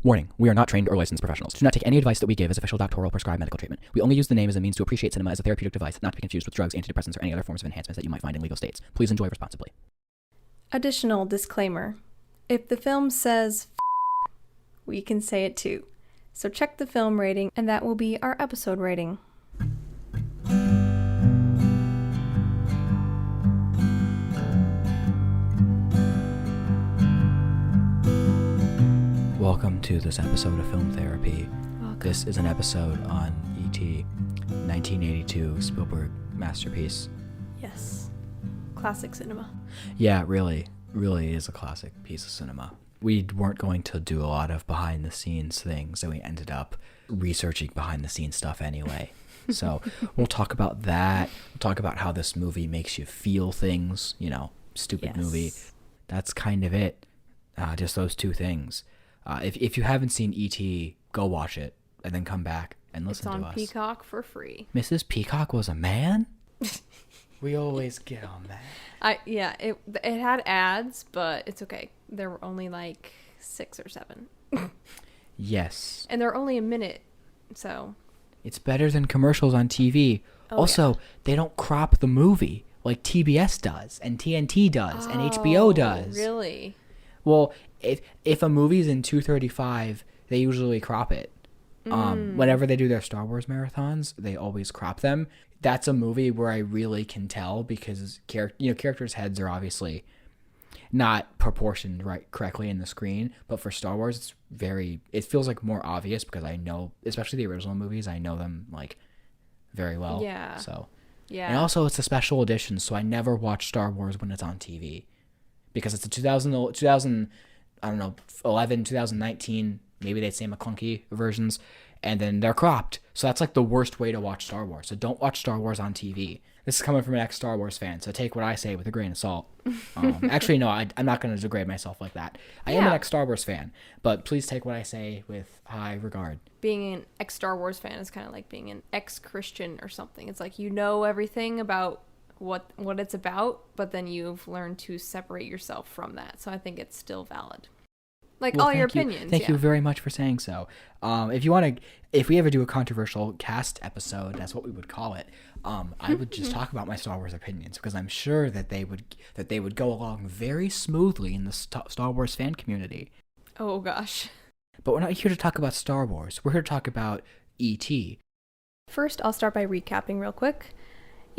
Warning, we are not trained or licensed professionals. Do not take any advice that we give as official doctoral prescribed medical treatment. We only use the name as a means to appreciate cinema as a therapeutic device, not to be confused with drugs, antidepressants, or any other forms of enhancements that you might find in legal states. Please enjoy responsibly. Additional disclaimer. If the film says we can say it too. So check the film rating, and that will be our episode rating. Welcome to this episode of Film Therapy. Welcome. This is an episode on E.T., 1982 Spielberg masterpiece. Yes. Classic cinema. Yeah, it really is a classic piece of cinema. We weren't going to do a lot of behind-the-scenes things, and we ended up researching behind-the-scenes stuff anyway. So we'll talk about that. We'll talk about how this movie makes you feel things, stupid movie. That's kind of it. Just those two things. If you haven't seen E.T., go watch it and then come back and listen to us. It's on Peacock for free. Mrs. Peacock was a man? We always get on that. It had ads, but it's okay. There were only like 6 or 7. Yes. And they're only a minute, so. It's better than commercials on TV. They don't crop the movie like TBS does and TNT does and HBO does. Really? Well, if a movie's in 2:35, they usually crop it. Whenever they do their Star Wars marathons, they always crop them. That's a movie where I really can tell because characters' heads are obviously not proportioned correctly in the screen. But for Star Wars, it feels like more obvious because I know, especially the original movies, I know them like very well. Yeah. So. Yeah. And also, it's a special edition, so I never watch Star Wars when it's on TV. Because it's a 2011, 2019, maybe they'd say McClunky versions, and then they're cropped. So that's like the worst way to watch Star Wars. So don't watch Star Wars on TV. This is coming from an ex-Star Wars fan, so take what I say with a grain of salt. Actually, no, I'm not going to degrade myself like that. I am an ex-Star Wars fan, but please take what I say with high regard. Being an ex-Star Wars fan is kind of like being an ex-Christian or something. It's like you know everything about what it's about, but then you've learned to separate yourself from that. So I think it's still valid. All your opinions. Thank you very much for saying so. If we ever do a controversial cast episode, that's what we would call it. I would just talk about my Star Wars opinions because I'm sure that they would go along very smoothly in the Star Wars fan community. Oh gosh. But we're not here to talk about Star Wars. We're here to talk about E.T. First, I'll start by recapping real quick.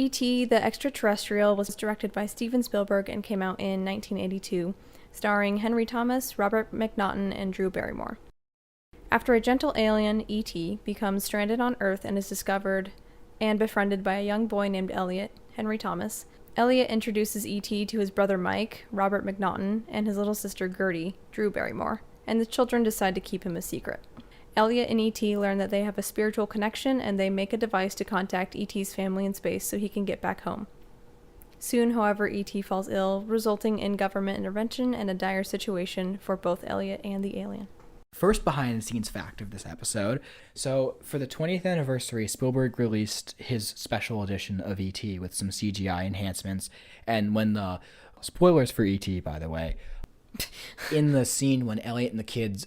E.T. the Extraterrestrial was directed by Steven Spielberg and came out in 1982, starring Henry Thomas, Robert McNaughton, and Drew Barrymore. After a gentle alien, E.T. becomes stranded on Earth and is discovered and befriended by a young boy named Elliot, Henry Thomas. Elliot introduces E.T. to his brother Mike, Robert McNaughton, and his little sister Gertie, Drew Barrymore, and the children decide to keep him a secret. Elliot and E.T. learn that they have a spiritual connection, and they make a device to contact E.T.'s family in space so he can get back home. Soon, however, E.T. falls ill, resulting in government intervention and a dire situation for both Elliot and the alien. First behind-the-scenes fact of this episode. So, for the 20th anniversary, Spielberg released his special edition of E.T. with some CGI enhancements, and when the... Spoilers for E.T., by the way. In the scene when Elliot and the kids,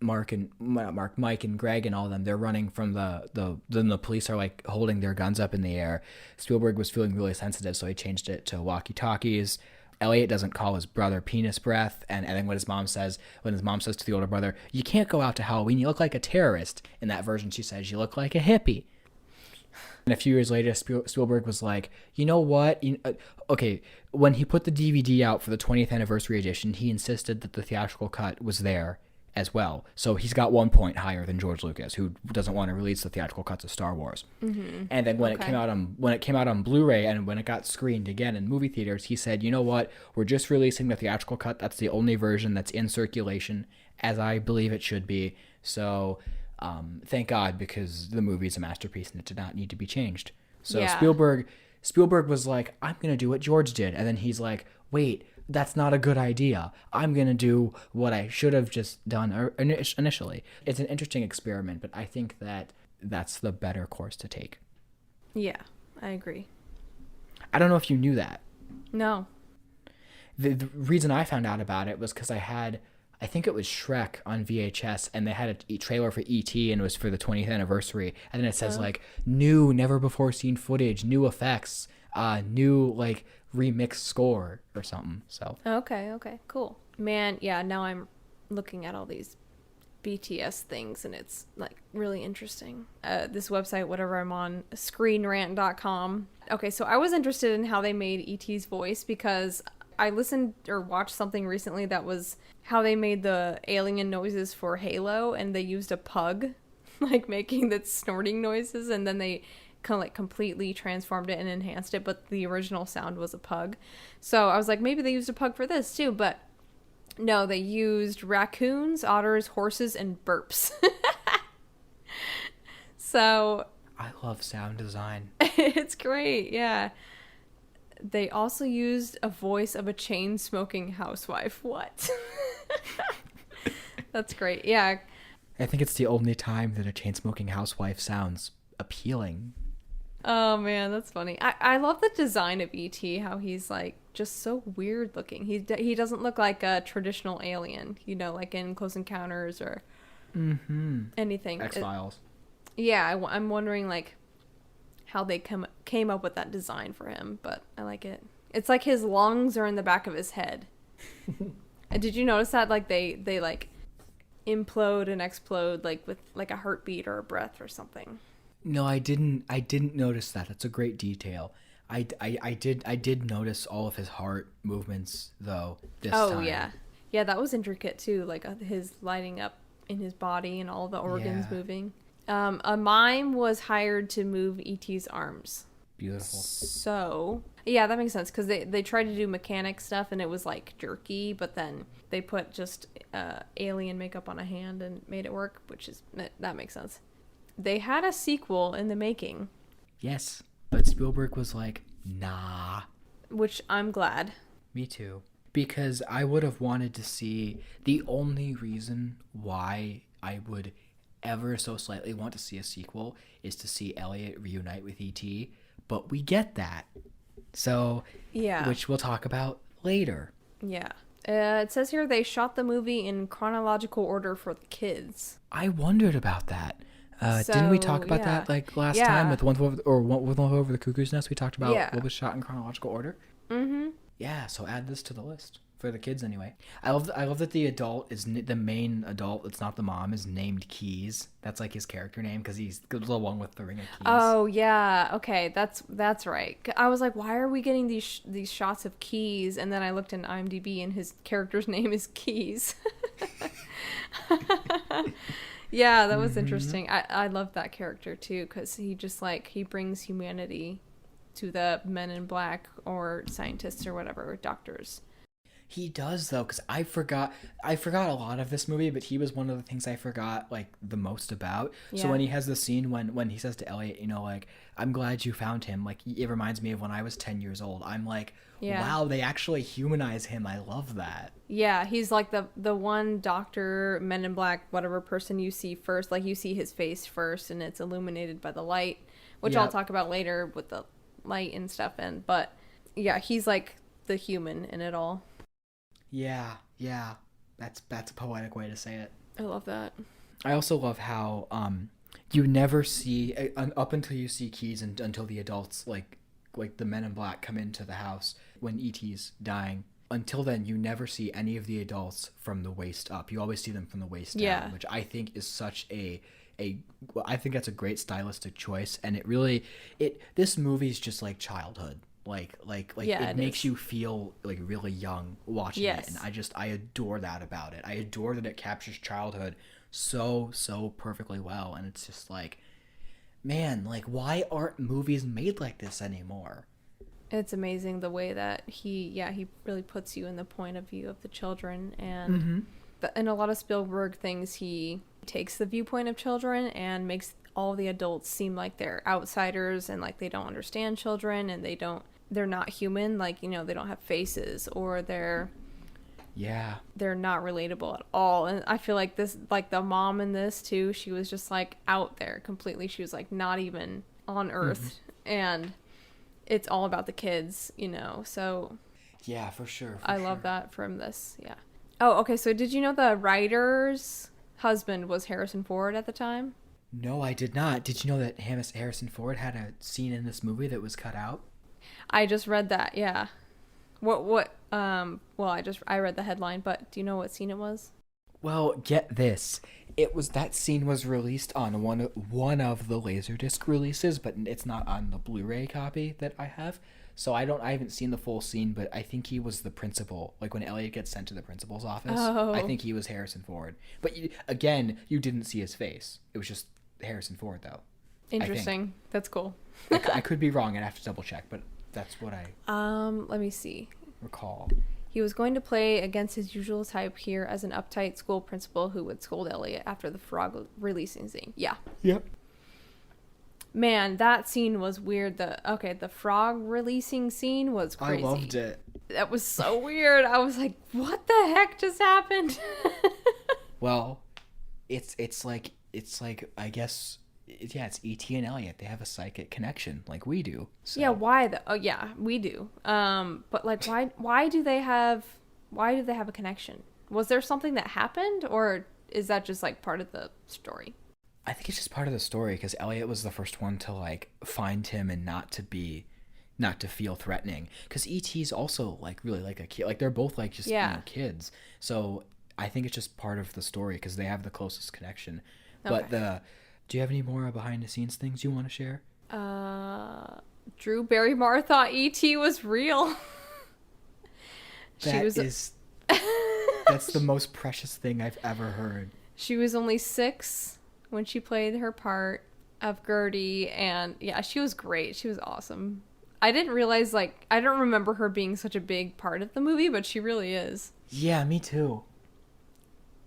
Mike and Greg and all of them, they're running from then the police are like holding their guns up in the air. Spielberg was feeling really sensitive, so he changed it to walkie-talkies. Elliot doesn't call his brother penis breath, and then when his mom says to the older brother, "You can't go out to Halloween, you look like a terrorist." In that version, she says, "You look like a hippie." And a few years later, Spielberg was like, you know what? When he put the DVD out for the 20th anniversary edition, he insisted that the theatrical cut was there as well. So he's got 1 point higher than George Lucas, who doesn't want to release the theatrical cuts of Star Wars. Mm-hmm. And then when it came out on Blu-ray and when it got screened again in movie theaters, he said, you know what? We're just releasing the theatrical cut. That's the only version that's in circulation, as I believe it should be. So... thank God, because the movie is a masterpiece and it did not need to be changed. So yeah. Spielberg was like, I'm going to do what George did. And then he's like, wait, that's not a good idea. I'm going to do what I should have just done initially. It's an interesting experiment, but I think that that's the better course to take. Yeah, I agree. I don't know if you knew that. No. The reason I found out about it was because I had I think it was Shrek on VHS, and they had a trailer for E.T., and it was for the 20th anniversary. And then it says, like, new, never before seen footage, new effects, new, like, remixed score or something. So. Okay, cool. Man, yeah, now I'm looking at all these BTS things, and it's, like, really interesting. This website, whatever I'm on, screenrant.com. Okay, so I was interested in how they made E.T.'s voice because I listened or watched something recently that was how they made the alien noises for Halo, and they used a pug, like, making the snorting noises, and then they kind of, like, completely transformed it and enhanced it, but the original sound was a pug. So I was like, maybe they used a pug for this too, but no, they used raccoons, otters, horses, and burps. So I love sound design. it's great, yeah. They also used a voice of a chain-smoking housewife. What? That's great. Yeah. I think it's the only time that a chain-smoking housewife sounds appealing. Oh, man, that's funny. I love the design of E.T., how he's, like, just so weird looking. He doesn't look like a traditional alien, you know, like in Close Encounters or anything. X-Files. Yeah, I'm wondering, like, how they came up with that design for him, but I like it. It's like his lungs are in the back of his head. And did you notice that, like, they like implode and explode, like, with like a heartbeat or a breath or something? No, I didn't notice that. That's a great detail. I did notice all of his heart movements though this time. Oh yeah, that was intricate too, like his lighting up in his body and all the organs moving. A mime was hired to move E.T.'s arms. Beautiful. So, yeah, that makes sense, because they tried to do mechanic stuff, and it was, like, jerky, but then they put just alien makeup on a hand and made it work, that makes sense. They had a sequel in the making. Yes, but Spielberg was like, nah. Which I'm glad. Me too. Because I would have wanted to see, the only reason why I would ever so slightly want to see a sequel is to see Elliot reunite with E.T., but we get that. So, yeah, which we'll talk about later. Yeah. It says here they shot the movie in chronological order for the kids. I wondered about that. Didn't we talk about that like last time with One Flew Over the Cuckoo's Nest? We talked about what was shot in chronological order. Mm-hmm. Yeah, so add this to the list for the kids anyway. I love that the adult is the main adult. It's not the mom. Is named Keys. That's like his character name because he's the one with the ring of keys. Oh yeah, okay, that's right. I was like, why are we getting these shots of Keys? And then I looked in IMDb and his character's name is Keys. Yeah, that was interesting. I love that character too because he just he brings humanity to the men in black or scientists or whatever, or doctors. He does though, because I forgot a lot of this movie, but he was one of the things I forgot like the most about. Yeah. So when he has the scene when he says to Elliot, you know, like, I'm glad you found him, like it reminds me of when I was 10 years old. I'm like, wow, they actually humanize him. I love that. Yeah, he's like the one doctor, Men in Black, whatever person you see first, like you see his face first and it's illuminated by the light, which I'll talk about later with the light and stuff but yeah, he's like the human in it all. Yeah, that's a poetic way to say it. I love that. I also love how you never see up until you see Keys and until the adults like the Men in Black come into the house when E.T.'s dying. Until then, you never see any of the adults from the waist up. You always see them from the waist down, which I think is such I think that's a great stylistic choice, and this movie's just like childhood. It makes you feel like really young watching it, and I adore that about it. I adore that it captures childhood so perfectly well, and it's just like, man, like why aren't movies made like this anymore? It's amazing the way that he really puts you in the point of view of the children, and in a lot of Spielberg things he takes the viewpoint of children and makes all the adults seem like they're outsiders and like they don't understand children and they're not human, like, you know, they don't have faces or they're not relatable at all. And I feel like this, like the mom in this too, she was just like out there completely. She was like not even on Earth, and it's all about the kids, you know. So yeah, for sure. I love that from this. Yeah. Oh, okay. So did you know the writer's husband was Harrison Ford at the time? No, I did not. Did you know that Harrison Ford had a scene in this movie that was cut out? I just read that. Yeah. Well, I read the headline, but do you know what scene it was? Well, get this. That scene was released on one of the Laserdisc releases, but it's not on the Blu-ray copy that I have. So I haven't seen the full scene, but I think he was the principal. Like when Elliot gets sent to the principal's office, Oh. I think he was Harrison Ford. But you didn't see his face. It was just Harrison Ford, though. Interesting. That's cool. I could be wrong. I'd have to double check, but that's what I Let me see. recall. He was going to play against his usual type here as an uptight school principal who would scold Elliot after the frog releasing scene. Yeah. Yep. Man, that scene was weird. The frog releasing scene was crazy. I loved it. That was so weird. I was like, what the heck just happened? Well, it's like I guess it's E.T. and Elliot. They have a psychic connection like we do. So. Yeah, why though? Oh yeah, we do. But like why do they have a connection? Was there something that happened, or is that just like part of the story? I think it's just part of the story because Elliot was the first one to like find him and not to feel threatening. Because E.T.'s also like really like a kid. Like they're both like just kids. So I think it's just part of the story because they have the closest connection. Okay. But do you have any more behind the scenes things you want to share? Drew Barrymore thought E.T. was real. That's the most precious thing I've ever heard. She was only 6 when she played her part of Gertie, and yeah, she was great. She was awesome. I didn't realize, like, I don't remember her being such a big part of the movie, but she really is. Yeah, me too.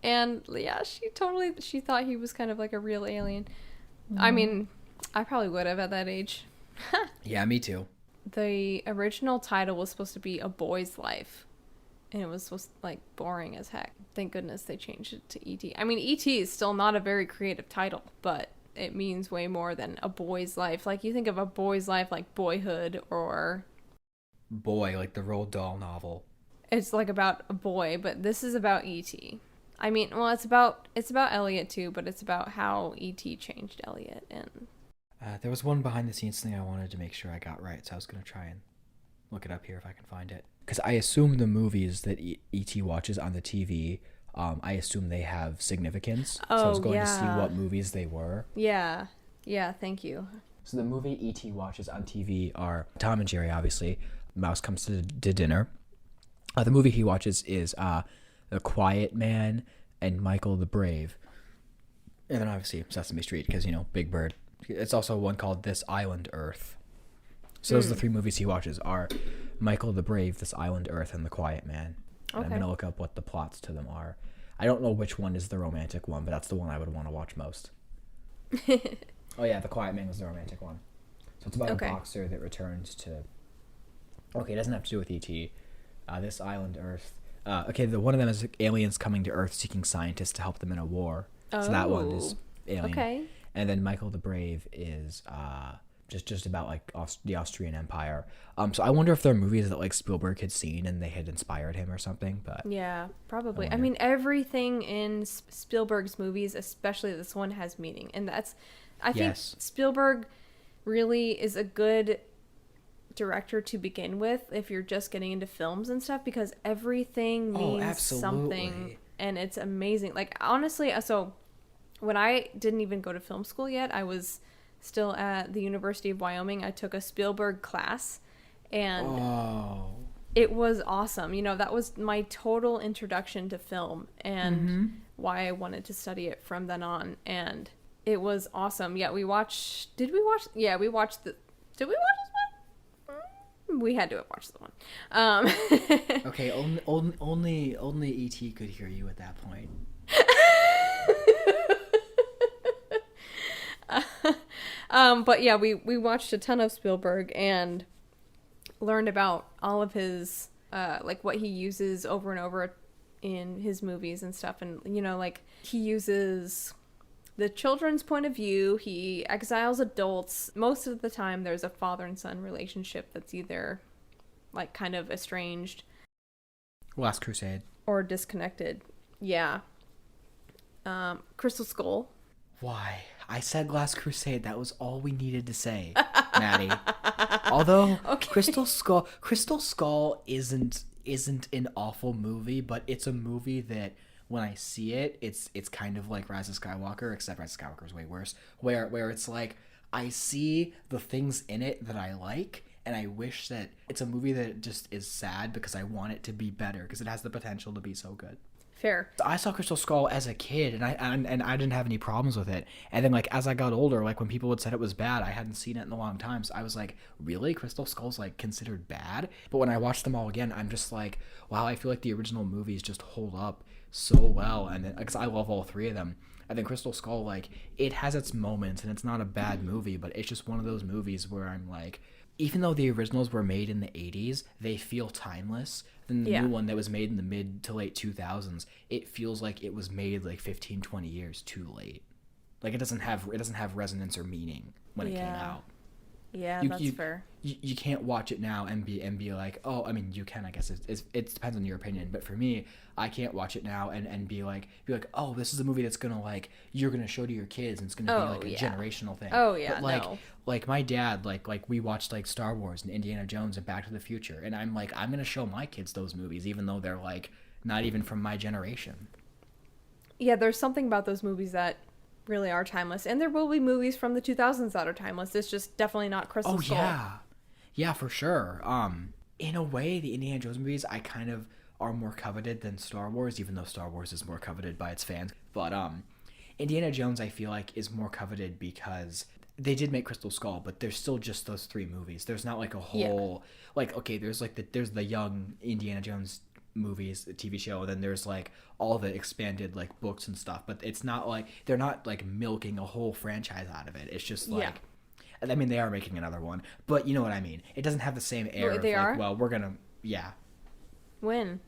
And yeah, she thought he was kind of like a real alien. I mean, I probably would have at that age. Yeah, me too. The original title was supposed to be A Boy's Life, and it was supposed to, like, boring as heck. Thank goodness they changed it to E.T. I mean, E.T. is still not a very creative title, but it means way more than A Boy's Life. Like, you think of A Boy's Life like Boyhood, or Boy, like the Roald Dahl novel. It's like about a boy, but this is about E.T. I mean, well, it's about Elliot too, but it's about how E.T. changed Elliot. And there was one behind the scenes thing I wanted to make sure I got right, so I was going to try and look it up here if I can find it. Because I assume the movies that E.T. watches on the TV, I assume they have significance. So I was going to see what movies they were. Yeah, thank you. So the movie E.T. watches on TV are Tom and Jerry, obviously. Mouse Comes to Dinner. The movie he watches is The Quiet Man and Michael the Brave. And then obviously Sesame Street, because, Big Bird. It's also one called This Island Earth. So those are the 3 movies he watches are Michael the Brave, This Island Earth, and The Quiet Man. And I'm going to look up what the plots to them are. I don't know which one is the romantic one, but that's the one I would want to watch most. Oh yeah, The Quiet Man was the romantic one. So it's about a boxer that returns to... Okay, it doesn't have to do with E.T. This Island Earth. One of them is aliens coming to Earth seeking scientists to help them in a war. So that one is alien. Okay. And then Michael the Brave is just about like the Austrian Empire. So I wonder if there are movies that like Spielberg had seen and they had inspired him or something. But yeah, probably. I mean, everything in Spielberg's movies, especially this one, has meaning, and I think Spielberg really is a good director to begin with if you're just getting into films and stuff, because everything means something, and it's amazing. Like, honestly, so when I didn't even go to film school yet, I was still at the University of Wyoming. I took a Spielberg class, and it was awesome. That was my total introduction to film, and why I wanted to study it from then on. And it was awesome. Yeah, we watched this one? We had to have watched the one. Okay, only E.T. could hear you at that point. But yeah, we watched a ton of Spielberg and learned about all of his like what he uses over and over in his movies and stuff. And like, he uses the children's point of view. He exiles adults. Most of the time there's a father and son relationship that's either like kind of estranged. Last Crusade. or disconnected. Yeah. Crystal Skull. Why? I said Last Crusade. That was all we needed to say, Maddie. Although Okay. Crystal Skull isn't an awful movie, but it's a movie that when I see it, it's kind of like Rise of Skywalker, except Rise of Skywalker is way worse. Where it's like I see the things in it that I like, and I wish that it's a movie that just is sad because I want it to be better because it has the potential to be so good. Fair. I saw Crystal Skull as a kid, and I didn't have any problems with it. And then like as I got older, like when people had said it was bad, I hadn't seen it in a long time. So I was like, really, Crystal Skull's like considered bad? But when I watched them all again, I'm just like, wow, I feel like the original movies just hold up so well. And then because I love all three of them. And then Crystal Skull, like it has its moments, and it's not a bad movie, but it's just one of those movies where I'm like, even though the originals were made in the 80s, they feel timeless. Then the new one that was made in the mid to late 2000s, it feels like it was made like 15, 20 years too late. Like it doesn't have resonance or meaning when it came out. Yeah, that's fair. You can't watch it now and be like, oh, I mean, you can, I guess it depends on your opinion, but for me, I can't watch it now and be like, oh, this is a movie that's gonna like you're gonna show to your kids and it's gonna be like a generational thing. Oh yeah, but like no. like my dad, like we watched like Star Wars and Indiana Jones and Back to the Future, and I'm like, I'm gonna show my kids those movies even though they're like not even from my generation. Yeah, there's something about those movies that really are timeless, and there will be movies from the 2000s that are timeless. It's just definitely not Crystal Skull. Yeah, for sure. In a way, the Indiana Jones movies I kind of are more coveted than Star Wars, even though Star Wars is more coveted by its fans. But Indiana Jones I feel like is more coveted because they did make Crystal Skull, but there's still just those three movies. There's not like a whole like okay, there's the young Indiana Jones movies, the TV show, and then there's like all the expanded like books and stuff, but it's not like they're not like milking a whole franchise out of it. It's just like I mean they are making another one, but you know what I mean. It doesn't have the same air of like, well, we're gonna When?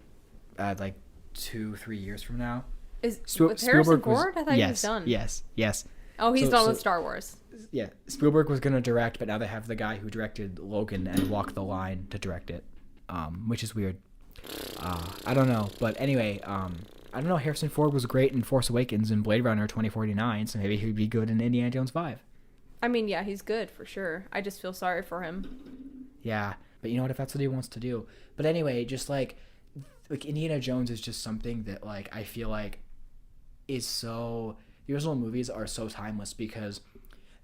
Like 2-3 years from now. Is with Harrison Ford? I thought he was done. Yes. Oh, he's done with Star Wars. Yeah, Spielberg was gonna direct, but now they have the guy who directed Logan and Walk the Line to direct it, which is weird. I don't know, but anyway, I don't know. Harrison Ford was great in Force Awakens and Blade Runner 2049, so maybe he'd be good in Indiana Jones 5. I mean, yeah, he's good for sure. I just feel sorry for him. Yeah, but you know what? If that's what he wants to do. But anyway, just like Indiana Jones is just something that like I feel like is so. The original movies are so timeless because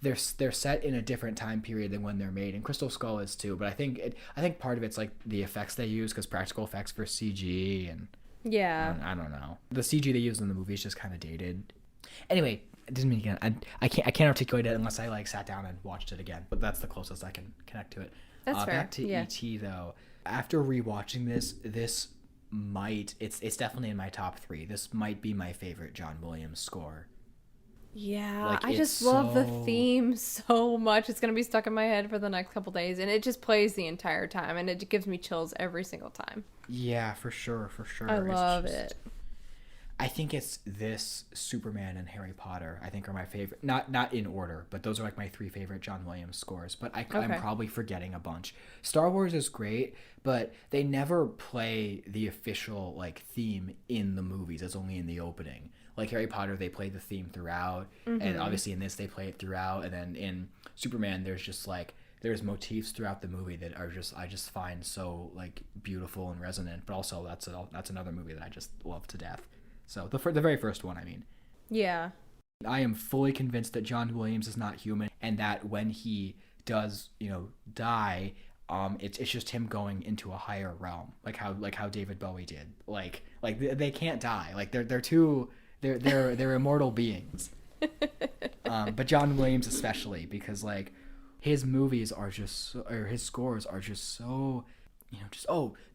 they're set in a different time period than when they're made, and Crystal Skull is too. But I think part of it's like the effects they use, because practical effects for CG and I don't know, the CG they use in the movie is just kind of dated. Anyway, it doesn't mean I can't articulate it unless I like sat down and watched it again. But that's the closest I can connect to it. That's fair. Back to E.T. though. After rewatching this might it's definitely in my top 3. This might be my favorite John Williams score. Yeah, Like, I just love the theme so much. It's going to be stuck in my head for the next couple days, and it just plays the entire time, and it gives me chills every single time. Yeah, for sure. I love it. I think it's this, Superman, and Harry Potter, I think are my favorite. Not in order, but those are like my 3 favorite John Williams scores. But I'm probably forgetting a bunch. Star Wars is great, but they never play the official like theme in the movies. It's only in the opening. Like Harry Potter, they play the theme throughout, and obviously in this they play it throughout. And then in Superman, there's motifs throughout the movie that are I just find so like beautiful and resonant. But also that's another movie that I just love to death. So the very first one, I mean. Yeah. I am fully convinced that John Williams is not human, and that when he does, die, it's just him going into a higher realm, like how David Bowie did. Like they can't die. Like they're immortal beings. But John Williams especially, because like his movies are just or his scores are just so,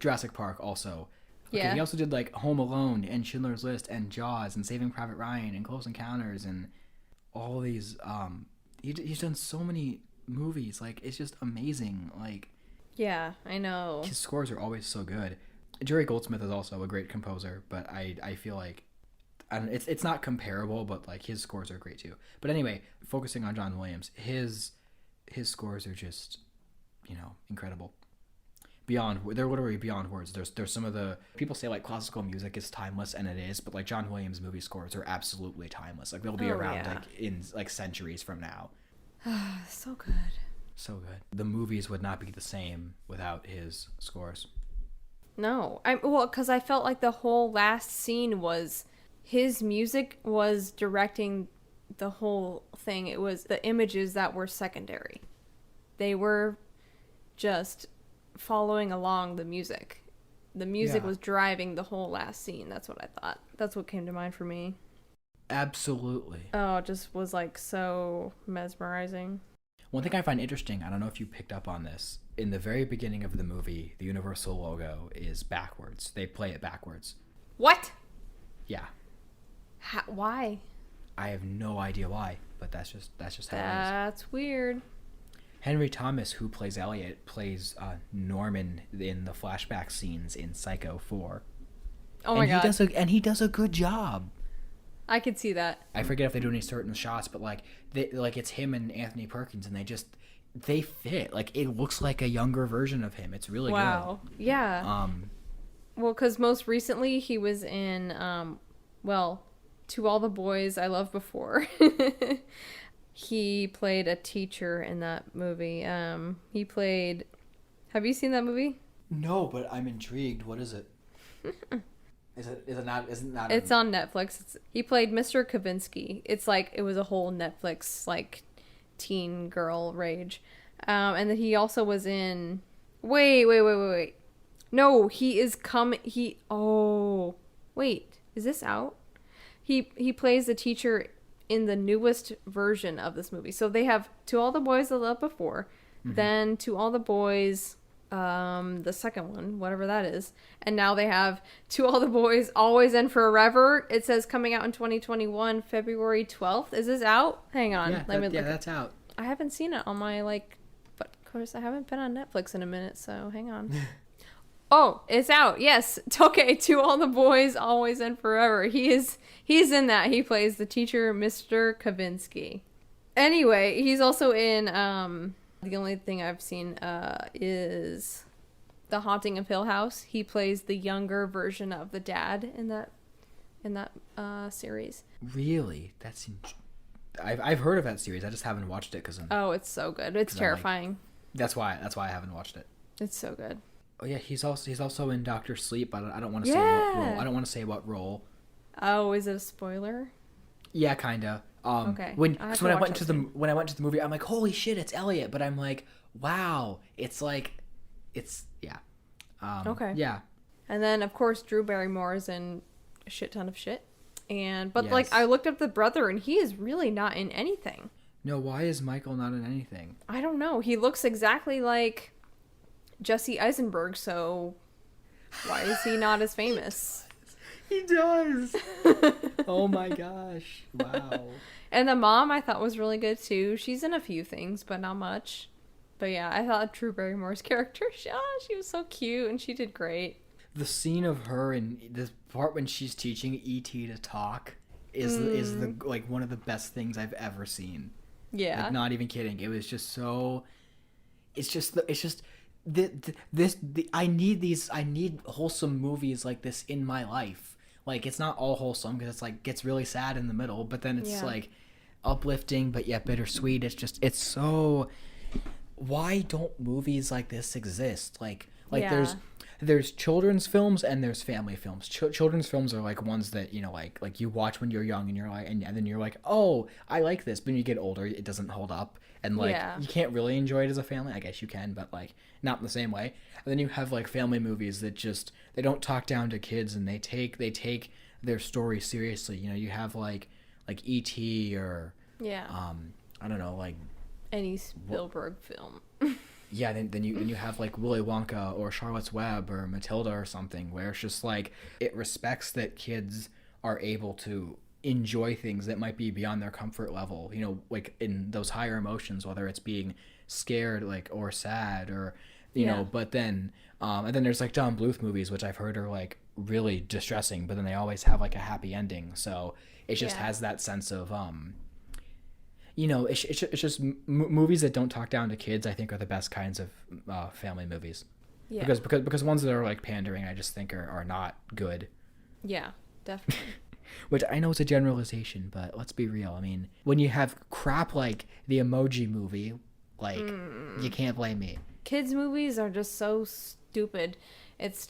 Jurassic Park also. Okay, he also did like Home Alone and Schindler's List and Jaws and Saving Private Ryan and Close Encounters and all these. He's done so many movies. Like it's just amazing. Like yeah, I know. His scores are always so good. Jerry Goldsmith is also a great composer, but I feel like it's not comparable, but like his scores are great too. But anyway, focusing on John Williams, his scores are just incredible. they're literally beyond words. There's some of the people say like classical music is timeless, and it is, but like John Williams movie scores are absolutely timeless. Like they'll be around like in like centuries from now. So good. So good. The movies would not be the same without his scores. No, because I felt like the whole last scene was his music was directing the whole thing. It was the images that were secondary. They were just following along the music. The music was driving the whole last scene. That's what I thought. That's what came to mind for me. Absolutely. Oh, it just was like so mesmerizing. One thing I find interesting, I don't know if you picked up on this, in the very beginning of the movie, the Universal logo is backwards. They play it backwards. What? Yeah. Why? I have no idea why, but that's just how it is. That's weird. Henry Thomas, who plays Elliot, plays Norman in the flashback scenes in Psycho 4. Oh my god. He does a good job. I could see that. I forget if they do any certain shots, but like it's him and Anthony Perkins, and they fit. Like it looks like a younger version of him. It's really good. Wow. Yeah. Well, because most recently he was in To All the Boys I Loved Before. He played a teacher in that movie. Have you seen that movie? No, but I'm intrigued. What is it? Isn't that It's on Netflix. He played Mr. Kavinsky. It's like it was a whole Netflix like teen girl rage. And then he also was in Wait. No, he is coming. Wait, is this out? He plays the teacher in the newest version of this movie. So they have To All the Boys I Loved Before, then To All the Boys, the second one, whatever that is, and now they have To All the Boys Always and Forever. It says coming out in 2021, February 12th. Is this out? Hang on, let me look. Yeah, that's out. I haven't seen it on my but of course I haven't been on Netflix in a minute, so hang on. Oh, it's out. Yes. Okay, To All the Boys Always and Forever. He's in that. He plays the teacher, Mr. Kavinsky. Anyway, he's also in the only thing I've seen is The Haunting of Hill House. He plays the younger version of the dad in that series. Really? I've heard of that series. I just haven't watched it because Oh, it's so good. It's terrifying. That's why I haven't watched it. It's so good. Oh yeah, he's also in Doctor Sleep. But I don't want to say what role. I don't want to say what role. Oh, is it a spoiler? Yeah, kinda. Okay. When I went to the movie, I'm like, holy shit, it's Elliot. But I'm like, wow, yeah. Okay. Yeah. And then of course Drew Barrymore is in a shit ton of shit. But Yes. I looked up the brother and he is really not in anything. No, why is Michael not in anything? I don't know. He looks exactly like Jesse Eisenberg, so why is he not as famous? He does. Oh my gosh. Wow. And the mom I thought was really good too. She's in a few things, but not much. But yeah, I thought Drew Barrymore's character, she was so cute and she did great. The scene of her in the part when she's teaching E.T. to talk is the like one of the best things I've ever seen. Yeah. Like, not even kidding. It was just so. I need wholesome movies like this in my life. Like it's not all wholesome because it's like gets really sad in the middle, but then it's like uplifting but yet bittersweet. It's so. Why don't movies like this exist? Like there's children's films and there's family films. Children's films are like ones that like you watch when you're young and you're like and then you're like, oh, I like this, but when you get older it doesn't hold up and you can't really enjoy it as a family. I guess you can, but like not in the same way. And then you have like family movies that just they don't talk down to kids and they take their story seriously. You have like E.T. or I don't know, like any Spielberg film. Yeah, then you have like Willy Wonka or Charlotte's Web or Matilda or something where it's just like it respects that kids are able to enjoy things that might be beyond their comfort level, like in those higher emotions, whether it's being scared like or sad or but then and then there's like John Bluth movies which I've heard are like really distressing, but then they always have like a happy ending, so it just has that sense of it's just movies that don't talk down to kids I think are the best kinds of family movies. Yeah. Because ones that are like pandering, I just think are not good. Yeah, definitely. Which I know is a generalization, but let's be real. I mean, when you have crap like the Emoji Movie, like, you can't blame me. Kids movies are just so stupid. It's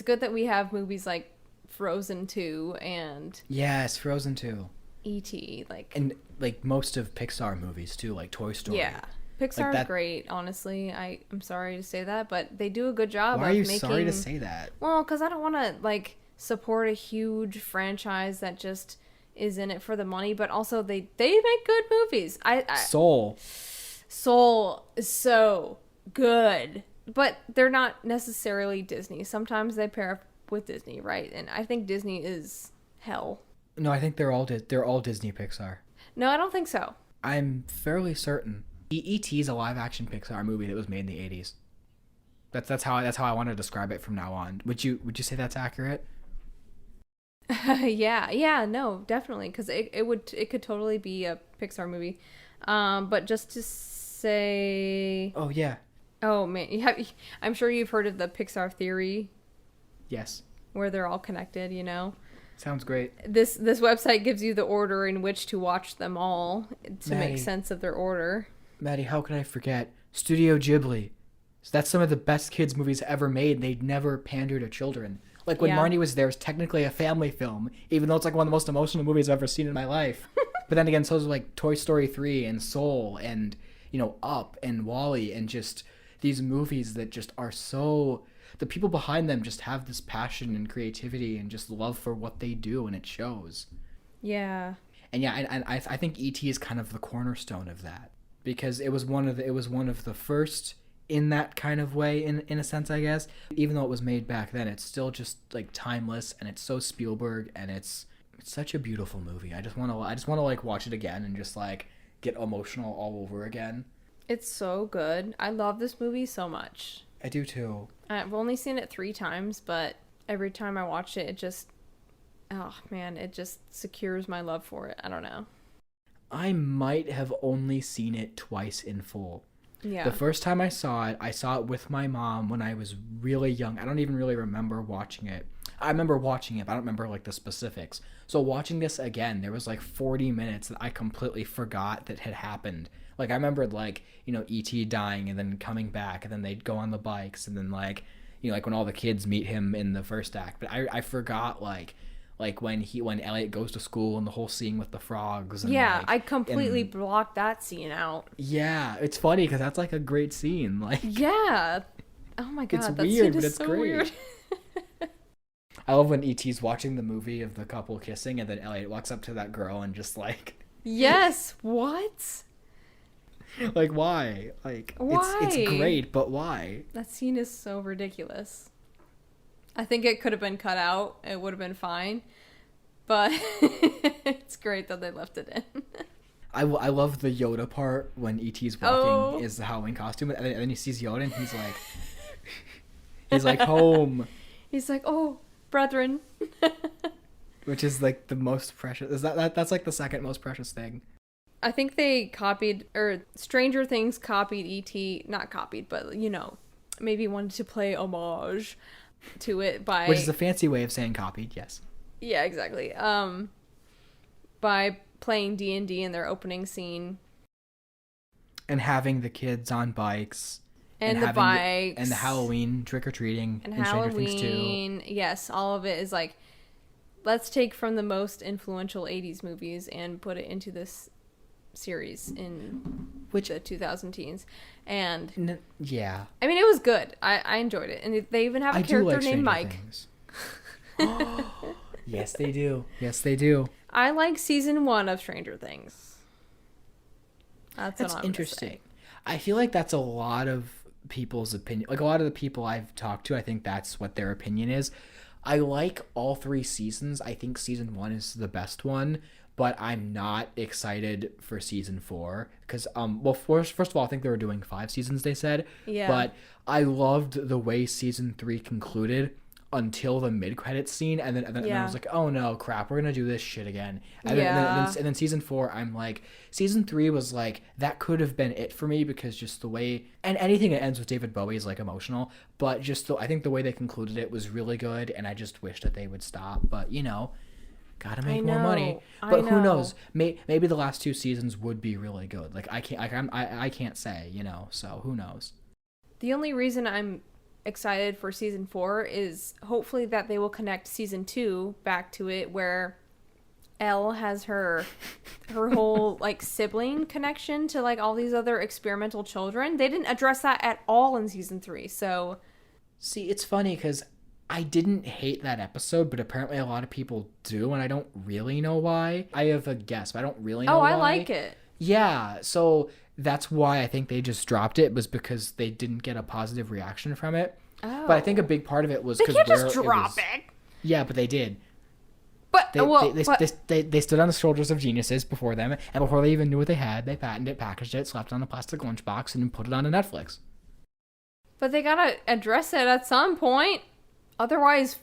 good that we have movies like Frozen 2 and Yes, Frozen 2. E.T. And like most of Pixar movies too, like Toy Story. Yeah. Pixar's great, honestly. I'm sorry to say that, but they do a good job Why are you sorry to say that? Well, because I don't want to, like, support a huge franchise that just is in it for the money, but also they make good movies. Soul is so good, but they're not necessarily Disney. Sometimes they pair up with Disney, right? And I think Disney is hell. No, I think they're all Disney Pixar. No, I don't think so. I'm fairly certain. E.T. is a live-action Pixar movie that was made in the 80s. That's how I want to describe it from now on. Would you say that's accurate? Yeah, no, definitely, because it could totally be a Pixar movie. But just to say, oh yeah, oh man, I'm sure you've heard of the Pixar theory. Yes. Where they're all connected, you know. Sounds great. This website gives you the order in which to watch them all to Maddie, make sense of their order. Maddie, how can I forget Studio Ghibli? So that's some of the best kids movies ever made. They'd never pander to children. Like when Marnie Was There is technically a family film, even though it's like one of the most emotional movies I've ever seen in my life. But then again, so is like Toy Story 3 and Soul and, you know, Up and WALL-E and just these movies that just are so... The people behind them just have this passion and creativity and just love for what they do, and it shows. Yeah. And yeah, and I think E.T. is kind of the cornerstone of that, because it was one of the first in that kind of way, in a sense, I guess. Even though it was made back then, it's still just like timeless, and it's so Spielberg, and it's such a beautiful movie. I just want to like watch it again and just like get emotional all over again. It's so good. I love this movie so much. I do too. I've only seen it 3 times, but every time I watch it, it just secures my love for it. I don't know. I might have only seen it twice in full. Yeah. The first time I saw it with my mom when I was really young. I don't even really remember watching it. I remember watching it, but I don't remember like the specifics. So watching this again, there was like 40 minutes that I completely forgot that had happened. Like I remembered like, you know, E.T. dying and then coming back, and then they'd go on the bikes, and then like, you know, like when all the kids meet him in the first act. But I forgot like when Elliot goes to school and the whole scene with the frogs. And yeah, like, I completely blocked that scene out. Yeah, it's funny because that's like a great scene. Like yeah, oh my god, it's that weird, scene but is it's so great. weird. I love when E.T.'s watching the movie of the couple kissing, and then Elliot walks up to that girl and just like, yes, what? Like why? Like why? It's great, but why? That scene is so ridiculous. I think it could have been cut out. It would have been fine. But it's great that they left it in. I love the Yoda part when E.T.'s walking is the Halloween costume, and then he sees Yoda and he's like home. He's like, oh, brethren. Which is like the most precious. That's like the second most precious thing. I think they copied, or Stranger Things copied E.T. Not copied, but, you know, maybe wanted to play homage to it by... Which is a fancy way of saying copied, yes. Yeah, exactly. By playing D&D in their opening scene. And having the kids on bikes. And the bikes. And the Halloween trick-or-treating. And Halloween, Stranger Things 2. Yes, all of it is like, let's take from the most influential 80s movies and put it into this series in the 2010s. And yeah, I mean, it was good. I enjoyed it. And they even have a character named Mike. Yes, they do. Yes, they do. I like season 1 of Stranger Things. That's what I'm interesting. Say. I feel like that's a lot of people's opinion. Like a lot of the people I've talked to, I think that's what their opinion is. I like all 3 seasons. I think season 1 is the best one, but I'm not excited for season 4 because first of all, I think they were doing 5 seasons, they said. Yeah. But I loved the way season 3 concluded. until the mid-credits scene, and then I was like, oh no, crap, we're gonna do this shit again. And then season 4, I'm like, season 3 was like, that could have been it for me, because just the way, and anything that ends with David Bowie is like emotional, but just I think the way they concluded it was really good, and I just wish that they would stop. But gotta make more money. But who knows? Maybe the last 2 seasons would be really good. Like I can't say, so who knows? The only reason I'm excited for season 4 is hopefully that they will connect season 2 back to it, where Elle has her whole like sibling connection to like all these other experimental children. They didn't address that at all in season 3. So see, it's funny because I didn't hate that episode, but apparently a lot of people do, and I don't really know why. I have a guess, but I don't really know why. I like it. Yeah, so that's why I think they just dropped it, was because they didn't get a positive reaction from it. Oh. But I think a big part of it was because they can't just drop it. Yeah, but they did. But they stood on the shoulders of geniuses before them, and before they even knew what they had, they patented it, packaged it, slapped it on a plastic lunchbox, and put it on Netflix. But they gotta address it at some point. Otherwise,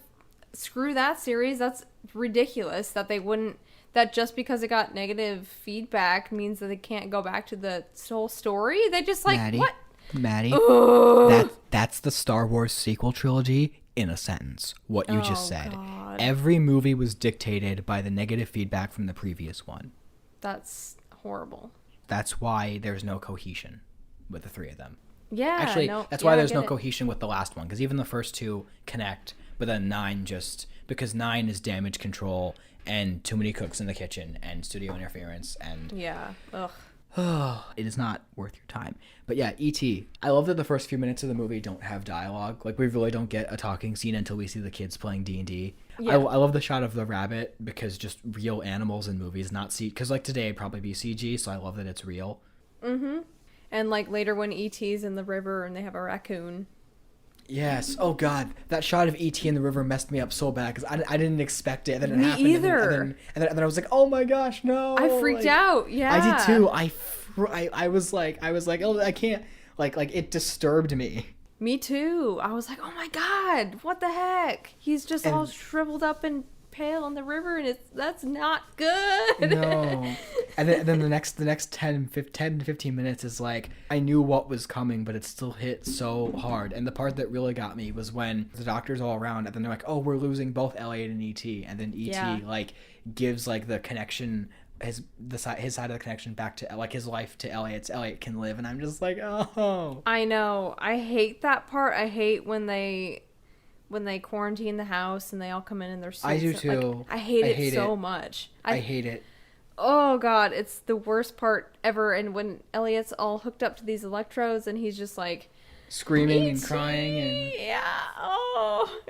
screw that series. That's ridiculous that they wouldn't. That just because it got negative feedback means that they can't go back to the whole story. They just like, Maddie, what? Maddie, that's the Star Wars sequel trilogy in a sentence. What you just said. God. Every movie was dictated by the negative feedback from the previous one. That's horrible. That's why there's no cohesion with the 3 of them. Yeah, actually, that's why there's no cohesion with the last one, because even the first 2 connect, but then 9 just because 9 is damage control and too many cooks in the kitchen and studio interference and it is not worth your time. But yeah, E.T. I love that the first few minutes of the movie don't have dialogue. Like, we really don't get a talking scene until we see the kids playing D&D. Yeah. I love the shot of the rabbit, because just real animals in movies, not because like today it'd probably be CG, so I love that it's real. Mm-hmm. And like later when E.T.'s in the river and they have a raccoon. Yes. Oh God, that shot of E.T. in the river messed me up so bad, because I didn't expect it. And then it happened. Me either. And then I was like, oh my gosh, no. I freaked out. Yeah. I did too. I was like, oh, I can't. Like it disturbed me. Me too. I was like, oh my God, what the heck? He's just all shriveled up and pale in the river, and that's not good. No. And then the next 10 to 15 minutes is like, I knew what was coming, but it still hit so hard. And the part that really got me was when the doctor's all around, and then they're like, oh, we're losing both Elliot and E.T. And then E.T. like gives like the connection, his side of the connection back to like his life to Elliot, so Elliot can live. And I'm just like, oh. I know. I hate that part. I hate when they quarantine the house and they all come in their suits. I do too. Like, I hate it so much. I hate it. Oh God, it's the worst part ever. And when Elliot's all hooked up to these electrodes and he's just like screaming and crying and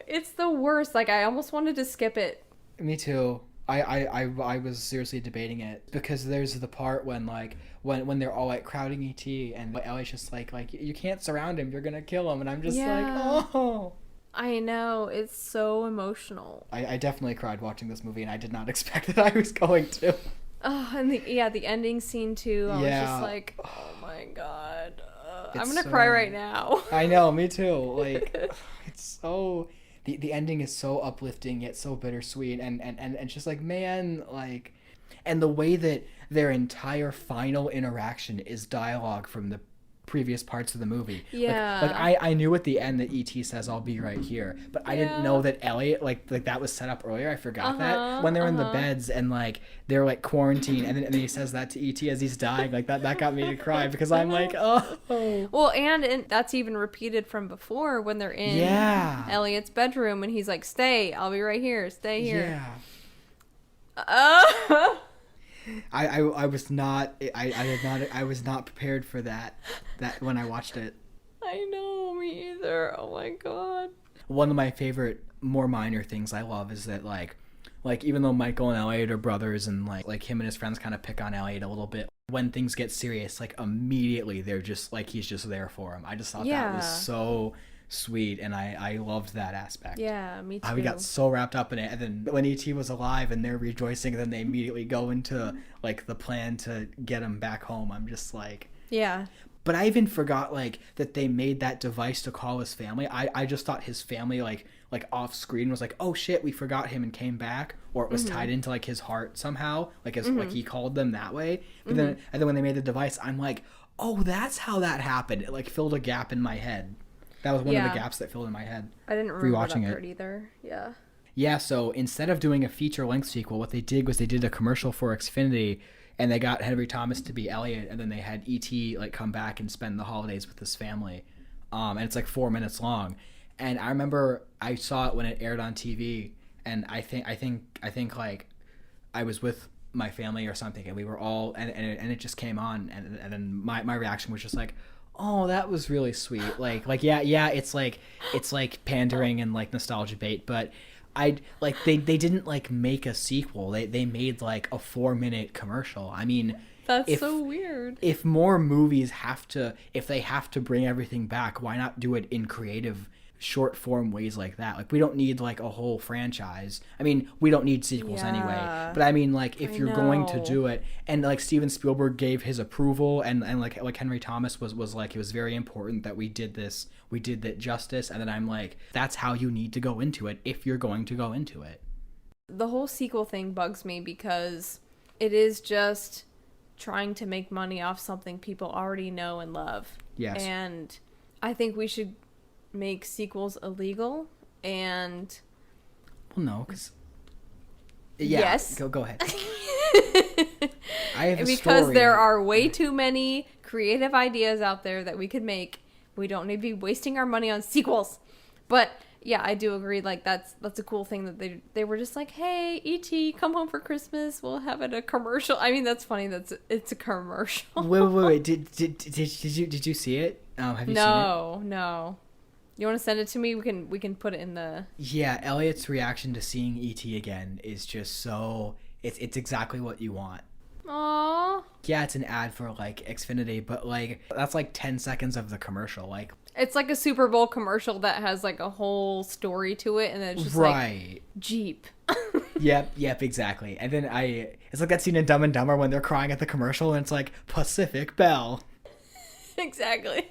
it's the worst. Like, I almost wanted to skip it. Me too. I was seriously debating it, because there's the part when like when they're all like crowding ET and Elliot's just like you can't surround him, you're gonna kill him, and I'm just like, oh. I know, it's so emotional. I definitely cried watching this movie, and I did not expect that I was going to. Oh, and the ending scene too. I was just like, oh my God, I'm gonna cry right now. I know, me too. Like, it's so. The ending is so uplifting yet so bittersweet, and it's just like, man, like, and the way that their entire final interaction is dialogue from the previous parts of the movie. Yeah. Like I knew at the end that E.T. says, I'll be right here, but I didn't know that Elliot, like that was set up earlier. I forgot that when they're in the beds and like they're like quarantined, and then he says that to E.T. as he's dying. Like that got me to cry, because I'm like, oh. Well, and that's even repeated from before when they're in Elliot's bedroom and he's like, stay, I'll be right here, stay here. Yeah. I was not prepared for that when I watched it. I know, me either. Oh my God. One of my favorite, more minor things I love is that like even though Michael and Elliot are brothers, and like him and his friends kind of pick on Elliot a little bit, when things get serious, like immediately they're just like, he's just there for him. I just thought that was so sweet, and I loved that aspect. Yeah, me too. We got so wrapped up in it, and then when E.T. was alive and they're rejoicing, then they immediately go into like the plan to get him back home. I'm just like, yeah. But I even forgot like that they made that device to call his family. I just thought his family like off screen was like, oh shit, we forgot him and came back, or it was tied into like his heart somehow, like his like he called them that way. But then when they made the device, I'm like, oh, that's how that happened. It like filled a gap in my head. That was one of the gaps that filled in my head. I didn't remember that part either. Yeah. Yeah, so instead of doing a feature-length sequel, what they did was they did a commercial for Xfinity, and they got Henry Thomas to be Elliot, and then they had E.T. like come back and spend the holidays with his family. And it's like 4 minutes long. And I remember I saw it when it aired on TV, and I think like I was with my family or something, and we were all and it just came on, and then my reaction was just like, oh, that was really sweet. Like yeah, it's like pandering and like nostalgia bait, but I like they didn't like make a sequel. They made like a 4-minute commercial. I mean, that's so weird. If more movies have to bring everything back, why not do it in creative short form ways like that? Like, we don't need like a whole franchise. I mean, we don't need sequels anyway, but I mean, like, if you're going to do it, and like Steven Spielberg gave his approval, and like Henry Thomas was like, it was very important that we did that justice, and then I'm like, that's how you need to go into it if you're going to go into it. The whole sequel thing bugs me because it is just trying to make money off something people already know and love. Yes. And I think we should make sequels illegal, and well, no, because yes, go ahead. I have a because story. There are way too many creative ideas out there that we could make. We don't need to be wasting our money on sequels. But yeah, I do agree. Like, that's a cool thing that they were just like, hey, E.T., come home for Christmas. We'll have it a commercial. I mean, that's funny. It's a commercial. Wait. Did you see it? Have you seen it? No. You want to send it to me? We can put it in the... Yeah, Elliot's reaction to seeing E.T. again is just so... It's exactly what you want. Aww. Yeah, it's an ad for, like, Xfinity, but, like, that's, like, 10 seconds of the commercial. Like, it's like a Super Bowl commercial that has, like, a whole story to it, and then it's just, like, Jeep. Yep, exactly. And then it's like that scene in Dumb and Dumber when they're crying at the commercial, and it's like, Pacific Bell. Exactly.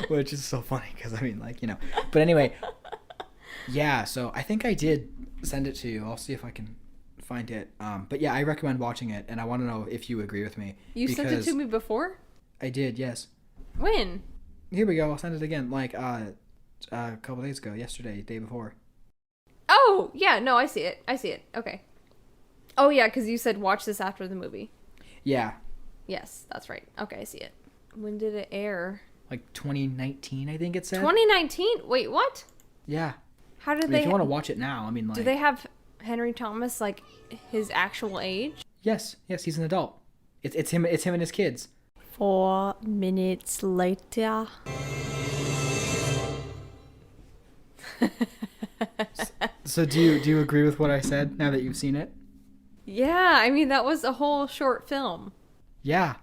Which is so funny, because, I mean, like, you know. But anyway, yeah, so I think I did send it to you. I'll see if I can find it. But yeah, I recommend watching it, and I want to know if you agree with me. You sent it to me before? I did, yes. When? Here we go. I'll send it again. Like a couple days ago, yesterday, day before. Oh yeah, no, I see it. Okay. Oh yeah, because you said watch this after the movie. Yeah. Yes, that's right. Okay, I see it. When did it air? Like 2019, I think it said. 2019? Wait, what? Yeah. How did If you want to watch it now, I mean, like. Do they have Henry Thomas like his actual age? Yes, he's an adult. It's him and his kids. 4 minutes later. So do you agree with what I said now that you've seen it? Yeah, I mean that was a whole short film. Yeah.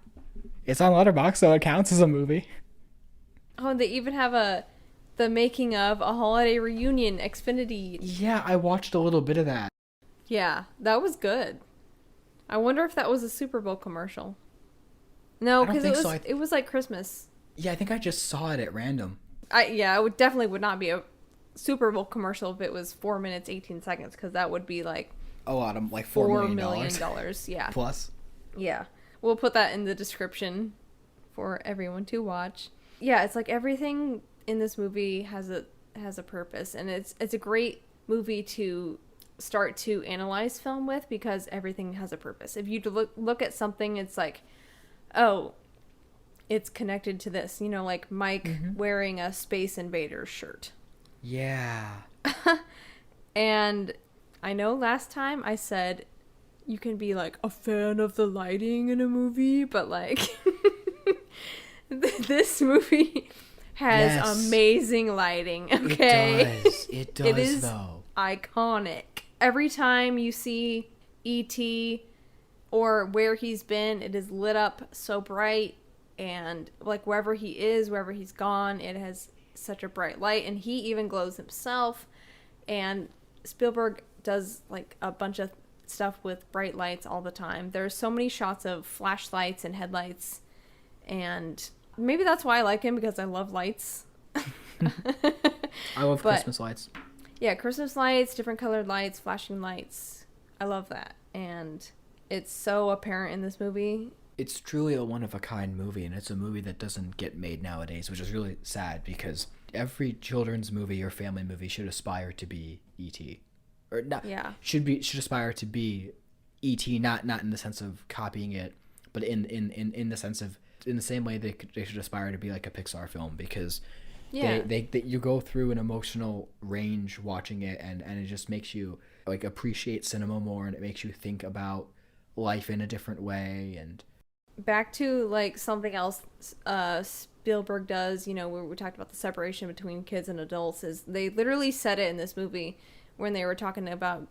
It's on Letterboxd, so it counts as a movie. Oh, and they even have the making of a holiday reunion Xfinity. Yeah, I watched a little bit of that. Yeah, that was good. I wonder if that was a Super Bowl commercial. No, because it was like Christmas. Yeah, I think I just saw it at random. It definitely would not be a Super Bowl commercial if it was 4 minutes 18 seconds, because that would be like a lot of like $4 million. Yeah. Plus. Yeah, we'll put that in the description for everyone to watch. Yeah, it's like everything in this movie has a purpose, and it's a great movie to start to analyze film with, because everything has a purpose. If you look at something, it's like, oh, it's connected to this, you know, like Mike wearing a Space Invaders shirt. Yeah. And I know last time I said you can be like a fan of the lighting in a movie, but like this movie has amazing lighting, okay? It does it is though. Iconic. Every time you see E.T. or where he's been, it is lit up so bright, and like wherever he is, wherever he's gone, it has such a bright light, and he even glows himself. And Spielberg does like a bunch of stuff with bright lights all the time. There's so many shots of flashlights and headlights, and Maybe that's why I like him, because I love lights. I love Christmas lights. Yeah, Christmas lights, different colored lights, flashing lights. I love that. And it's so apparent in this movie. It's truly a one-of-a-kind movie, and it's a movie that doesn't get made nowadays, which is really sad, because every children's movie or family movie should aspire to be E.T. Or not, Yeah. should aspire to be E.T., not in the sense of copying it, but in the sense of, in the same way they should aspire to be like a Pixar film, because they you go through an emotional range watching it, and it just makes you like appreciate cinema more, and it makes you think about life in a different way. And back to like something else Spielberg does, where we talked about the separation between kids and adults, is they literally said it in this movie when they were talking about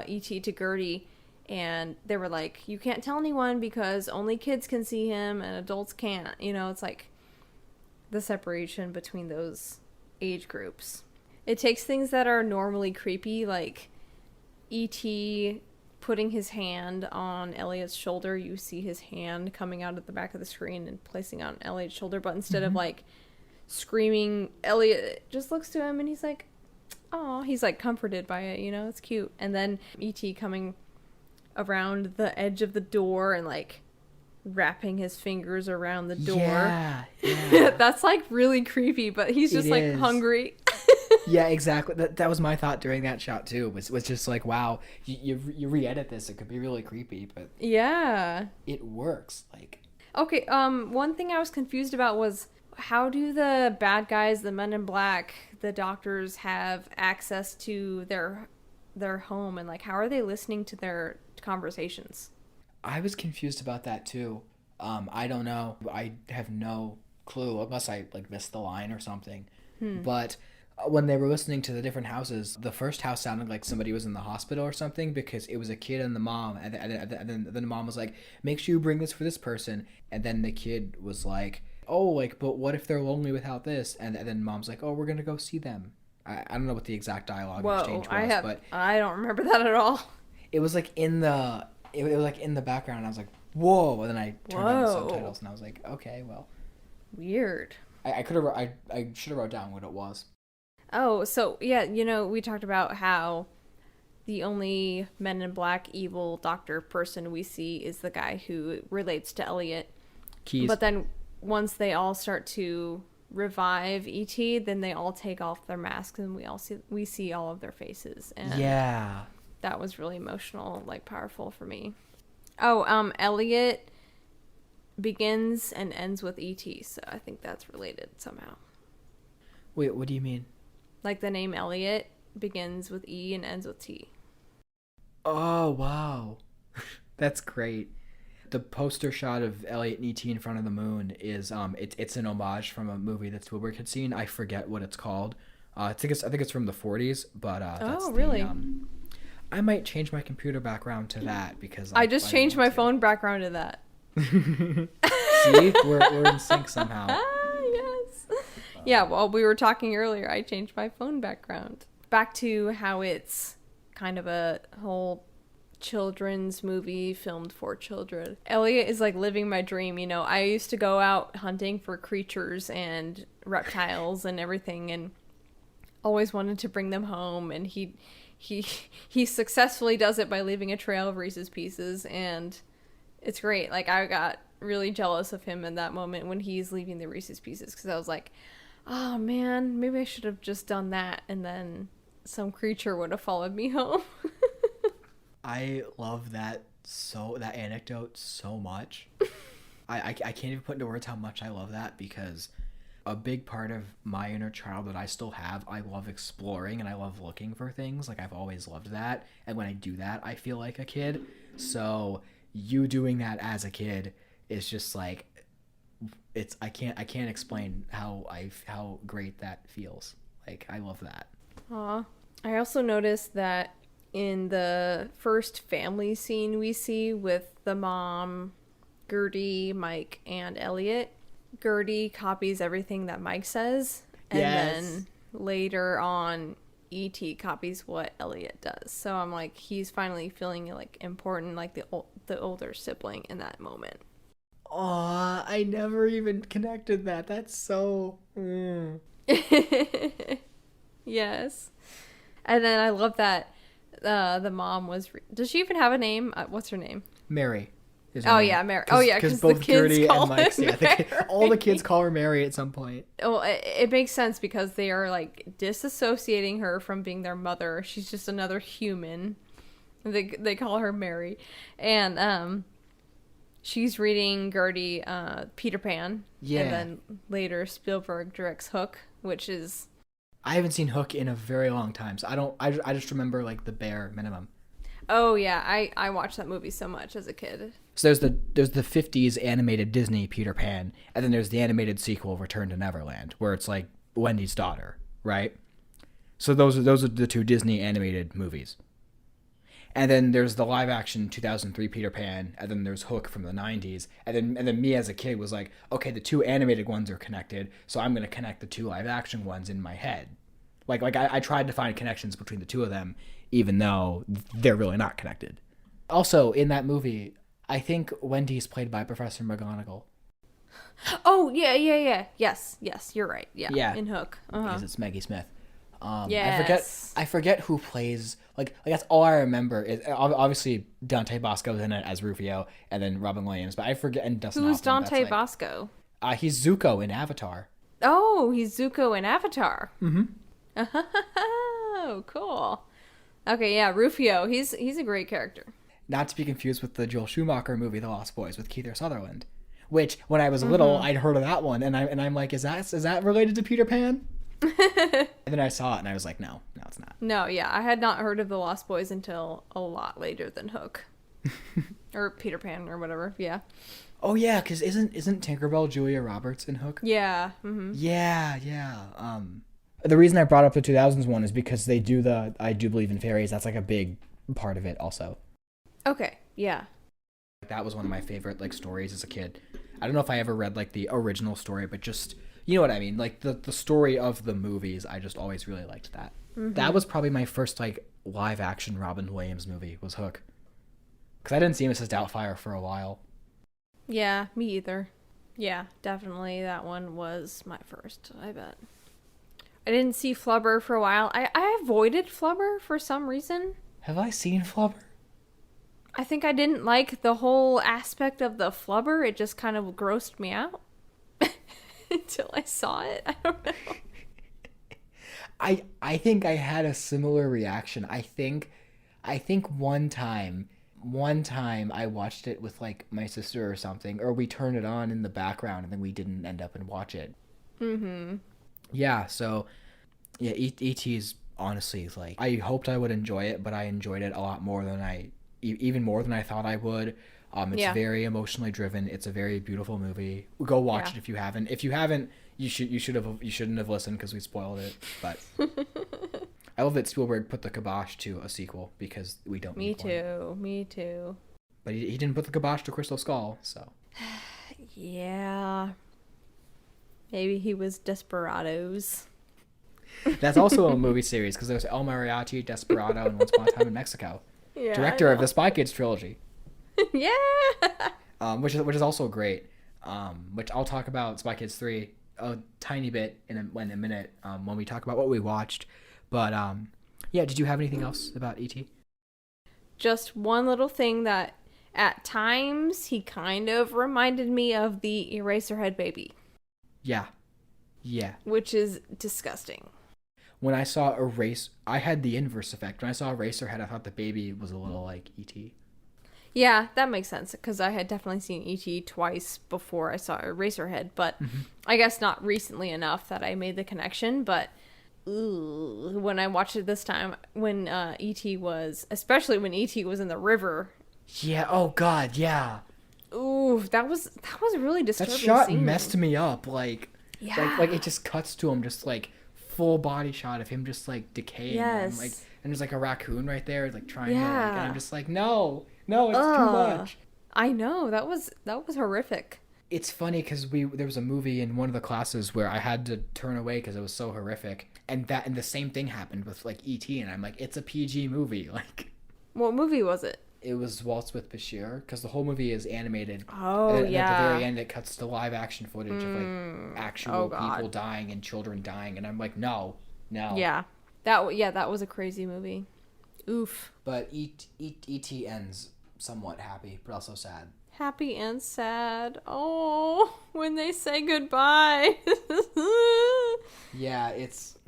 E.T. to Gertie, and they were like, you can't tell anyone because only kids can see him and adults can't. It's like the separation between those age groups. It takes things that are normally creepy, like E.T. putting his hand on Elliot's shoulder. You see his hand coming out at the back of the screen and placing on Elliot's shoulder, but instead of like screaming, Elliot just looks to him and he's like, oh, he's like comforted by it, it's cute. And then E.T. coming around the edge of the door and like wrapping his fingers around the door. Yeah. That's like really creepy, but he's just like hungry. Yeah, exactly. That was my thought during that shot too. Was just like, wow, you re-edit this, it could be really creepy, but yeah, it works. Like, okay, one thing I was confused about was, how do the bad guys, the Men in Black, the doctors, have access to their home, and like how are they listening to their conversations? I was confused about that too. I don't know. I have no clue, unless I like missed the line or something. But when they were listening to the different houses, the first house sounded like somebody was in the hospital or something, because it was a kid and the mom, and then the mom was like, make sure you bring this for this person, and then the kid was like, oh, like, but what if they're lonely without this? And then mom's like, oh, we're gonna go see them. I don't know what the exact dialogue exchange was, but I don't remember that at all. It was like in the background, and I was like, whoa, and then I turned on the subtitles, and I was like, okay, well, weird. I should have wrote down what it was. Oh, so yeah, we talked about how the only Men in Black evil doctor person we see is the guy who relates to Elliot. Keys. But then once they all start to revive E.T., then they all take off their masks and we see all of their faces. And yeah, that was really emotional, like powerful for me. Oh, Elliot begins and ends with E.T., so I think that's related somehow. Wait, what do you mean? Like the name Elliot begins with E and ends with T. Oh, wow. That's great. The poster shot of Elliot and E.T. in front of the moon is it's an homage from a movie that Spielberg had seen. I forget what it's called. I think it's from the 40s, but that's really? I might change my computer background to that, because I just changed my phone background to that. See, we're in sync somehow. Yes. Yeah, well, we were talking earlier. I changed my phone background. Back to how it's kind of a whole children's movie filmed for children. Elliot is like living my dream. I used to go out hunting for creatures and reptiles and everything, and always wanted to bring them home. And he successfully does it by leaving a trail of Reese's Pieces, and it's great. Like, I got really jealous of him in that moment when he's leaving the Reese's Pieces, because I was like, oh man, maybe I should have just done that, and then some creature would have followed me home. I love that anecdote so much. I can't even put into words how much I love that, because a big part of my inner child that I still have, I love exploring and I love looking for things. Like, I've always loved that, and when I do that, I feel like a kid. So you doing that as a kid is just like, I can't explain how great that feels. Like, I love that. Aw. I also noticed that in the first family scene we see with the mom, Gertie, Mike, and Elliot, Gertie copies everything that Mike says, and then later on, E.T. copies what Elliot does. So I'm like, he's finally feeling like important, like the older sibling in that moment. Aw, I never even connected that. That's so... Yes. And then I love that the mom was... Does she even have a name? What's her name? Mary. Oh, yeah, Mary. Oh, yeah, because the kids call her Mary. All the kids call her Mary at some point. Well, it makes sense because they are, like, disassociating her from being their mother. She's just another human. They call her Mary. And she's reading Gertie Peter Pan. Yeah. And then later Spielberg directs Hook, which is... I haven't seen Hook in a very long time, so I just remember, like, the bare minimum. Oh, yeah, I watched that movie so much as a kid. So there's the 50s animated Disney Peter Pan, and then there's the animated sequel Return to Neverland, where it's like Wendy's daughter, right? So those are the two Disney animated movies. And then there's the live action 2003 Peter Pan, and then there's Hook from the 90s, and then me as a kid was like, okay, the two animated ones are connected, so I'm going to connect the two live action ones in my head. Like I tried to find connections between the two of them, even though they're really not connected. Also, in that movie, I think Wendy's played by Professor McGonagall. Oh, yeah. Yes, you're right. Yeah. In Hook. Because it's Maggie Smith. Yes. I forget who plays, like that's all I remember is obviously Dante Bosco's in it as Rufio, and then Robin Williams, but I forget, and Dustin Who's Hoffman, Dante Bosco? He's Zuko in Avatar. Oh, he's Zuko in Avatar. Mm-hmm. Oh, cool. Okay, yeah, Rufio. He's a great character. Not to be confused with the Joel Schumacher movie, The Lost Boys, with Kiefer Sutherland, which when I was little, I'd heard of that one, and I'm like, is that related to Peter Pan? And then I saw it, and I was like, no, it's not. No, yeah, I had not heard of The Lost Boys until a lot later than Hook, or Peter Pan, or whatever. Yeah. Oh yeah, because isn't Tinkerbell Julia Roberts in Hook? Yeah. Mm-hmm. Yeah. The reason I brought up the 2000s one is because they do the I Do Believe in Fairies. That's like a big part of it also. Okay, yeah. That was one of my favorite like stories as a kid. I don't know if I ever read like the original story, but just, you know what I mean? Like the story of the movies, I just always really liked that. Mm-hmm. That was probably my first like live action Robin Williams movie was Hook. Because I didn't see Mrs. Doubtfire for a while. Yeah, me either. Yeah, definitely that one was my first, I bet. I didn't see Flubber for a while. I avoided Flubber for some reason. Have I seen Flubber? I think I didn't like the whole aspect of the Flubber. It just kind of grossed me out until I saw it. I don't know. I think I had a similar reaction. I think one time I watched it with like my sister or something, or we turned it on in the background and then we didn't end up and watch it. Mm-hmm. Yeah, so yeah, E.T.'s honestly like I hoped I would enjoy it, but I enjoyed it a lot more than even more than I thought I would. It's very emotionally driven. It's a very beautiful movie. Go watch it if you haven't. If you haven't, you shouldn't have listened because we spoiled it. But I love that Spielberg put the kibosh to a sequel because we don't need one. Me too. But he didn't put the kibosh to Crystal Skull, so. Yeah. Maybe he was Desperados. That's also a movie series because there's El Mariachi, Desperado, and Once Upon a Time in Mexico. Yeah, director of the Spy Kids trilogy. Yeah. Which is also great. Which I'll talk about Spy Kids 3 a tiny bit in a minute when we talk about what we watched. But yeah, did you have anything else about E.T.? Just one little thing that at times he kind of reminded me of the Eraserhead baby. Yeah. Which is disgusting. When I saw I had the inverse effect. When I saw Eraserhead, I thought the baby was a little like E.T. Yeah, that makes sense, because I had definitely seen E.T. twice before I saw Eraserhead, but I guess not recently enough that I made the connection, but when I watched it this time, when especially when E.T. was in the river. Yeah, oh god, yeah. Ooh, that was really disturbing. That shot scene. Messed me up, like it just cuts to him, just like full body shot of him just like decaying. Yes. And there's like a raccoon right there, like trying to and I'm just like, no, it's too much. I know, that was horrific. It's funny because there was a movie in one of the classes where I had to turn away because it was so horrific, and the same thing happened with like E.T. and I'm like, it's a PG movie, like. What movie was it? It was Waltz with Bashir, because the whole movie is animated. Oh, and yeah. at the very end, it cuts to live action footage of like actual people dying and children dying, and I'm like, no. Yeah, that was a crazy movie. Oof. But E.T. ends somewhat happy, but also sad. Happy and sad. Oh, when they say goodbye. Yeah, it's.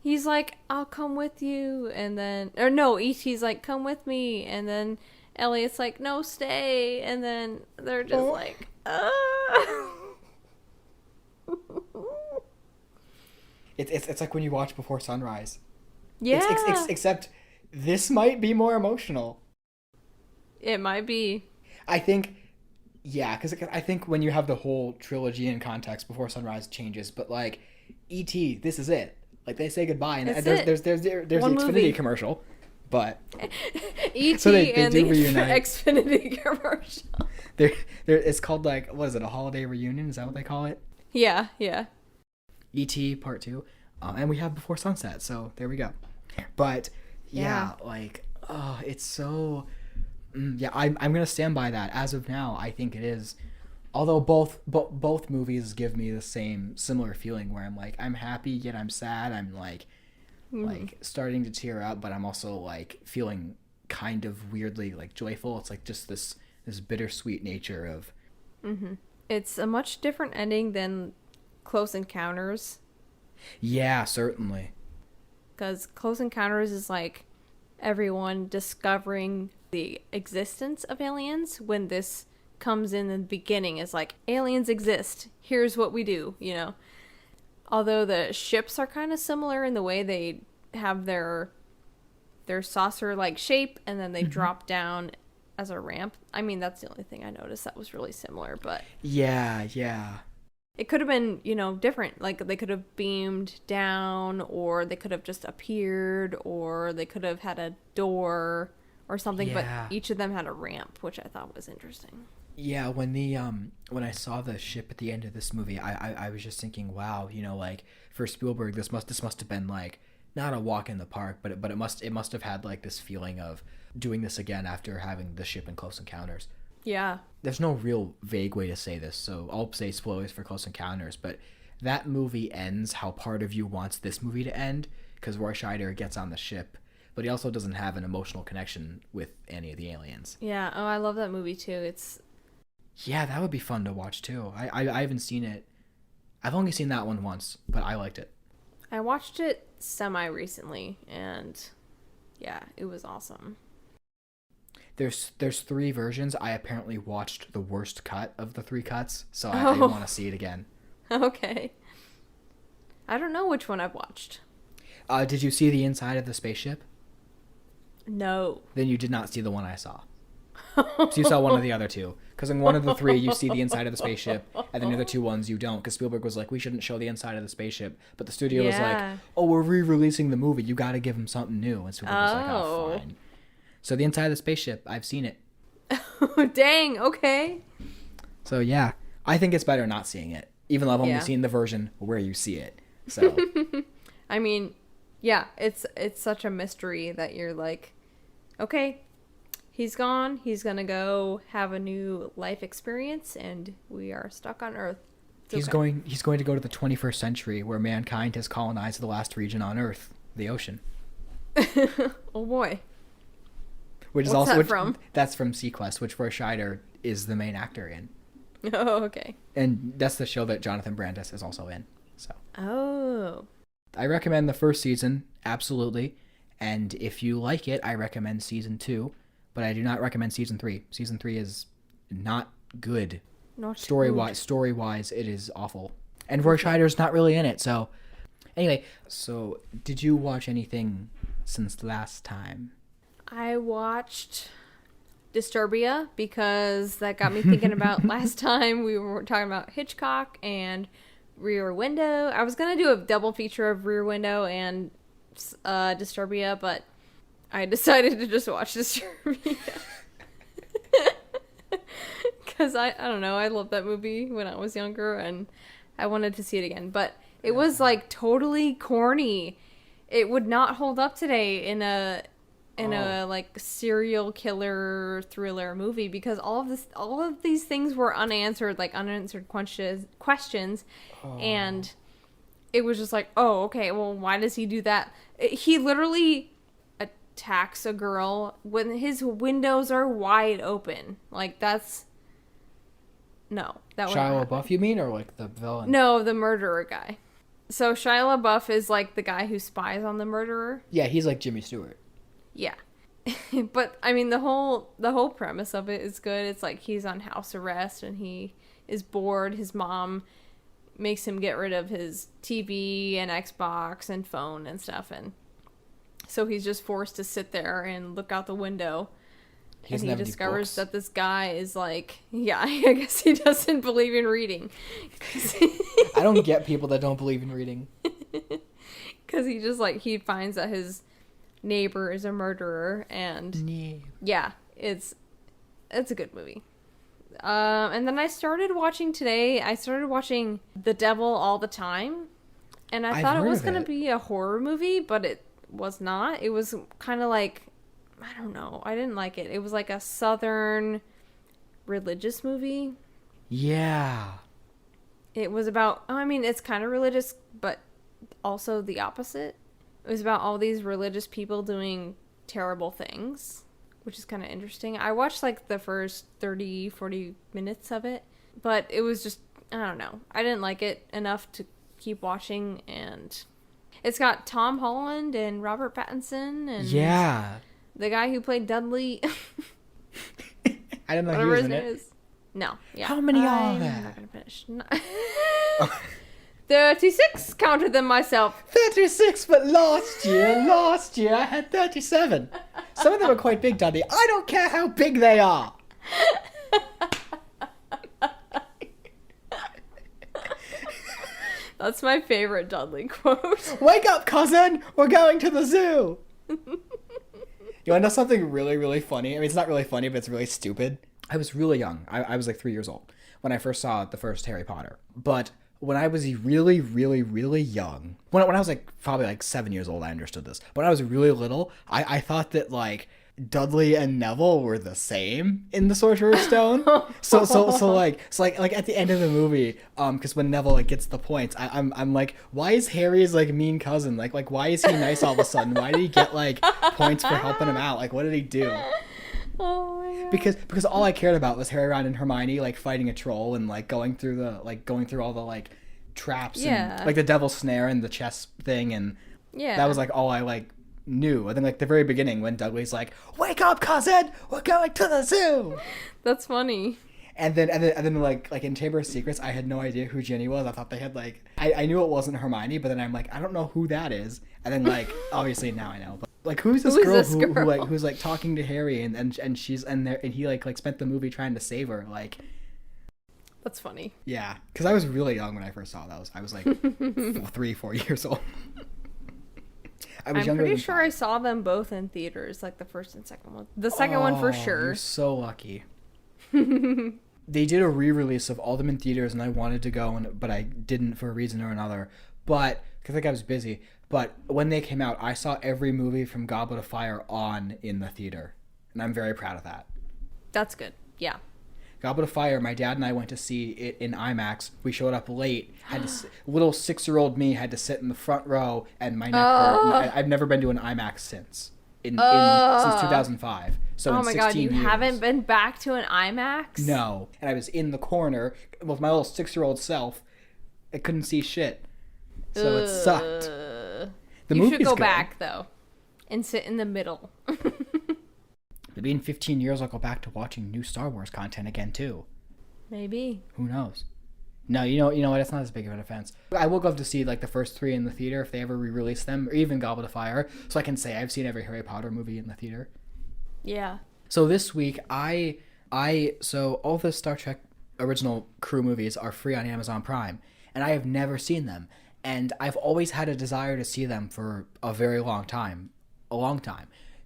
He's like, I'll come with you, and then, or no, E.T.'s like, come with me, and then Elliot's like, no, stay, and then they're just like, It's like when you watch Before Sunrise. Yeah. Except this might be more emotional. It might be. I think, yeah, because I think when you have the whole trilogy in context, Before Sunrise changes, but like, E.T., this is it. Like, they say goodbye, and there's the Xfinity movie. commercial, but E.T. so they and do the reunite. Xfinity commercial. It's called, like, what is it, a holiday reunion? Is that what they call it? Yeah. E.T. Part 2. And we have Before Sunset, so there we go. But, yeah. Like, it's so... yeah, I'm going to stand by that. As of now, I think it is... Although both movies give me the similar feeling where I'm like, I'm happy, yet I'm sad. I'm like starting to tear up, but I'm also like feeling kind of weirdly like joyful. It's like just this bittersweet nature of. Mm-hmm. It's a much different ending than Close Encounters. Yeah, certainly. Because Close Encounters is like everyone discovering the existence of aliens, when this comes in the beginning is like, aliens exist, here's what we do, you know. Although the ships are kind of similar in the way they have their saucer like shape, and then they drop down as a ramp. I mean, that's the only thing I noticed that was really similar, but yeah it could have been, you know, different. Like, they could have beamed down, or they could have just appeared, or they could have had a door or something, but each of them had a ramp, which I thought was interesting. Yeah, when I saw the ship at the end of this movie, I was just thinking, wow, you know, like, for Spielberg, this must have been like not a walk in the park, but it must have had like this feeling of doing this again after having the ship in Close Encounters. Yeah. There's no real vague way to say this, so I'll say spoilers for Close Encounters, but that movie ends how part of you wants this movie to end, because Roy Scheider gets on the ship, but he also doesn't have an emotional connection with any of the aliens. Yeah, I love that movie too. Yeah, that would be fun to watch too. I haven't seen it. I've only seen that one once, but I liked it. I watched it semi-recently, and yeah, it was awesome. There's 3 versions. I apparently watched the worst cut of the 3 cuts, so I want to see it again. Okay. I don't know which one I've watched. Did you see the inside of the spaceship? No. Then you did not see the one I saw. So you saw one of the other 2. Because in one of the 3, you see the inside of the spaceship, and then the other 2 ones you don't. Because Spielberg was like, we shouldn't show the inside of the spaceship. But the studio was like, oh, we're re-releasing the movie. You got to give them something new. And Spielberg was like, oh, fine. So the inside of the spaceship, I've seen it. Dang, okay. So yeah, I think it's better not seeing it. Even though I've only seen the version where you see it. So. I mean, yeah, it's such a mystery that you're like, okay, he's gone. He's going to go have a new life experience, and we are stuck on Earth. He's going to go to the 21st century where mankind has colonized the last region on Earth, the ocean. Oh boy. What's that from? That's from Sequest, which Roy Scheider is the main actor in. Oh, okay. And that's the show that Jonathan Brandis is also in. So. Oh. I recommend the first season, absolutely. And if you like it, I recommend season 2. But I do not recommend season 3. Season 3 is not good. Story-wise, it is awful. And Roy Scheider's not really in it, so... Anyway, so did you watch anything since last time? I watched Disturbia because that got me thinking about last time we were talking about Hitchcock and Rear Window. I was going to do a double feature of Rear Window and Disturbia, but I decided to just watch Disturbia. Because I don't know, I loved that movie when I was younger and I wanted to see it again. But it was like totally corny. It would not hold up today in in a like serial killer thriller movie, because all of these things were unanswered questions, and it was just like, oh, okay, well, why does he do that? He literally attacks a girl when his windows are wide open. Like, that's no, that Shia LaBeouf, you mean, or like the villain? No, the murderer guy. So Shia LaBeouf is like the guy who spies on the murderer. Yeah, he's like Jimmy Stewart. Yeah. But I mean, the whole premise of it is good. It's like he's on house arrest and he is bored. His mom makes him get rid of his TV and Xbox and phone and stuff, and so he's just forced to sit there and look out the window. And he discovers that this guy is like, yeah, I guess he doesn't believe in reading. I don't get people that don't believe in reading. Because he just like, he finds that his neighbor is a murderer, and yeah, it's a good movie. And then I started watching The Devil All the Time, and I thought it was going to be a horror movie, but it was not. It was kind of like, I don't know, I didn't like it. It was like a southern religious movie. Yeah. It was about, I mean, it's kind of religious, but also the opposite. It was about all these religious people doing terrible things, which is kind of interesting. I watched like the first 30, 40 minutes of it, but it was just, I don't know. I didn't like it enough to keep watching, and it's got Tom Holland and Robert Pattinson and the guy who played Dudley. I don't know who his name is. No. Yeah. How many are there? I'm not going to finish. No. 36, counted them myself. 36, but last year I had 37. Some of them are quite big, Dudley. I don't care how big they are. That's my favorite Dudley quote. Wake up, cousin! We're going to the zoo! You want to know something really, really funny? I mean, it's not really funny, but it's really stupid. I was really young. I was like 3 years old when I first saw the first Harry Potter. But when I was really, really, really young, when I was like probably like 7 years old, I understood this. But when I was really little, I thought that like Dudley and Neville were the same in the Sorcerer's Stone. So like at the end of the movie, because when Neville like gets the points, I'm like, why is Harry's like mean cousin like why is he nice all of a sudden? Why did he get like points for helping him out? Like, what did he do? Oh my god. Because all I cared about was Harry, Ron, and Hermione like fighting a troll and like going through all the like traps and like the devil's snare and the chess thing, and that was like all I like knew. I think like the very beginning when Dudley's like, "Wake up, cousin! We're going to the zoo." That's funny. And then like in Chamber of Secrets, I had no idea who Ginny was. I thought they had like I knew it wasn't Hermione, but then I'm like, I don't know who that is. And then like obviously now I know. But like who's this girl who's like talking to Harry and she's and he like spent the movie trying to save her, like. That's funny. Yeah, because I was really young when I first saw those. I was like 3-4 years old. I'm pretty sure 5. I saw them both in theaters, like the first and second one. The second one for sure. You're so lucky. They did a re-release of all of them in theaters, and I wanted to go, but I didn't for a reason or another. But I think I was busy. But when they came out, I saw every movie from Goblet of Fire in the theater, and I'm very proud of that. That's good. Yeah. Goblet of Fire, my dad and I went to see it in IMAX. We showed up late. Little 6-year-old me had to sit in the front row, and my neck hurt. I've never been to an IMAX since. Since 2005. So oh in my 16 god, you years. Haven't been back to an IMAX? No. And I was in the corner with my little 6-year-old self. I couldn't see shit. So it sucked. You should go back, though, and sit in the middle. Maybe in 15 years I'll go back to watching new Star Wars content again, too. Maybe. Who knows? No, you know what? It's not as big of an offense. I will love to see like the first 3 in the theater if they ever re-release them, or even Goblet of Fire, so I can say I've seen every Harry Potter movie in the theater. Yeah. So this week so all the Star Trek original crew movies are free on Amazon Prime, and I have never seen them, and I've always had a desire to see them for a very long time.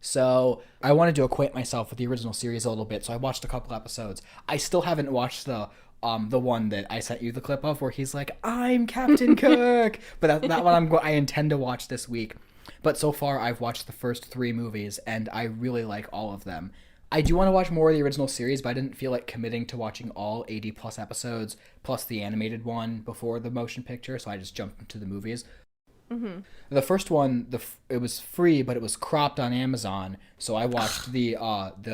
So I wanted to acquaint myself with the original series a little bit, so I watched a couple episodes. I still haven't watched the one that I sent you the clip of where he's like, "I'm Captain Kirk," but that one I intend to watch this week. But so far, I've watched the first 3 movies, and I really like all of them. I do want to watch more of the original series, but I didn't feel like committing to watching all 80-plus episodes, plus the animated one before the motion picture, so I just jumped into the movies. Mm-hmm. The first one, it was free, but it was cropped on Amazon, so I watched the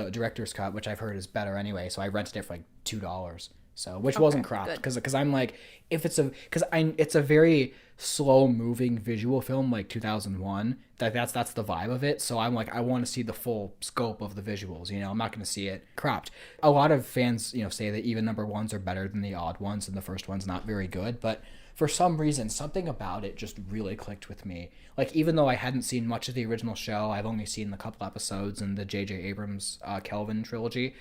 director's cut, which I've heard is better anyway, so I rented it for like $2. So, which wasn't cropped, because I'm like, it's a very slow moving visual film, like 2001. That's the vibe of it. So I'm like, I want to see the full scope of the visuals. I'm not going to see it cropped. A lot of fans, say that even number ones are better than the odd ones, and the first one's not very good. But for some reason, something about it just really clicked with me. Like, even though I hadn't seen much of the original show, I've only seen a couple episodes in the J.J. Abrams Kelvin trilogy.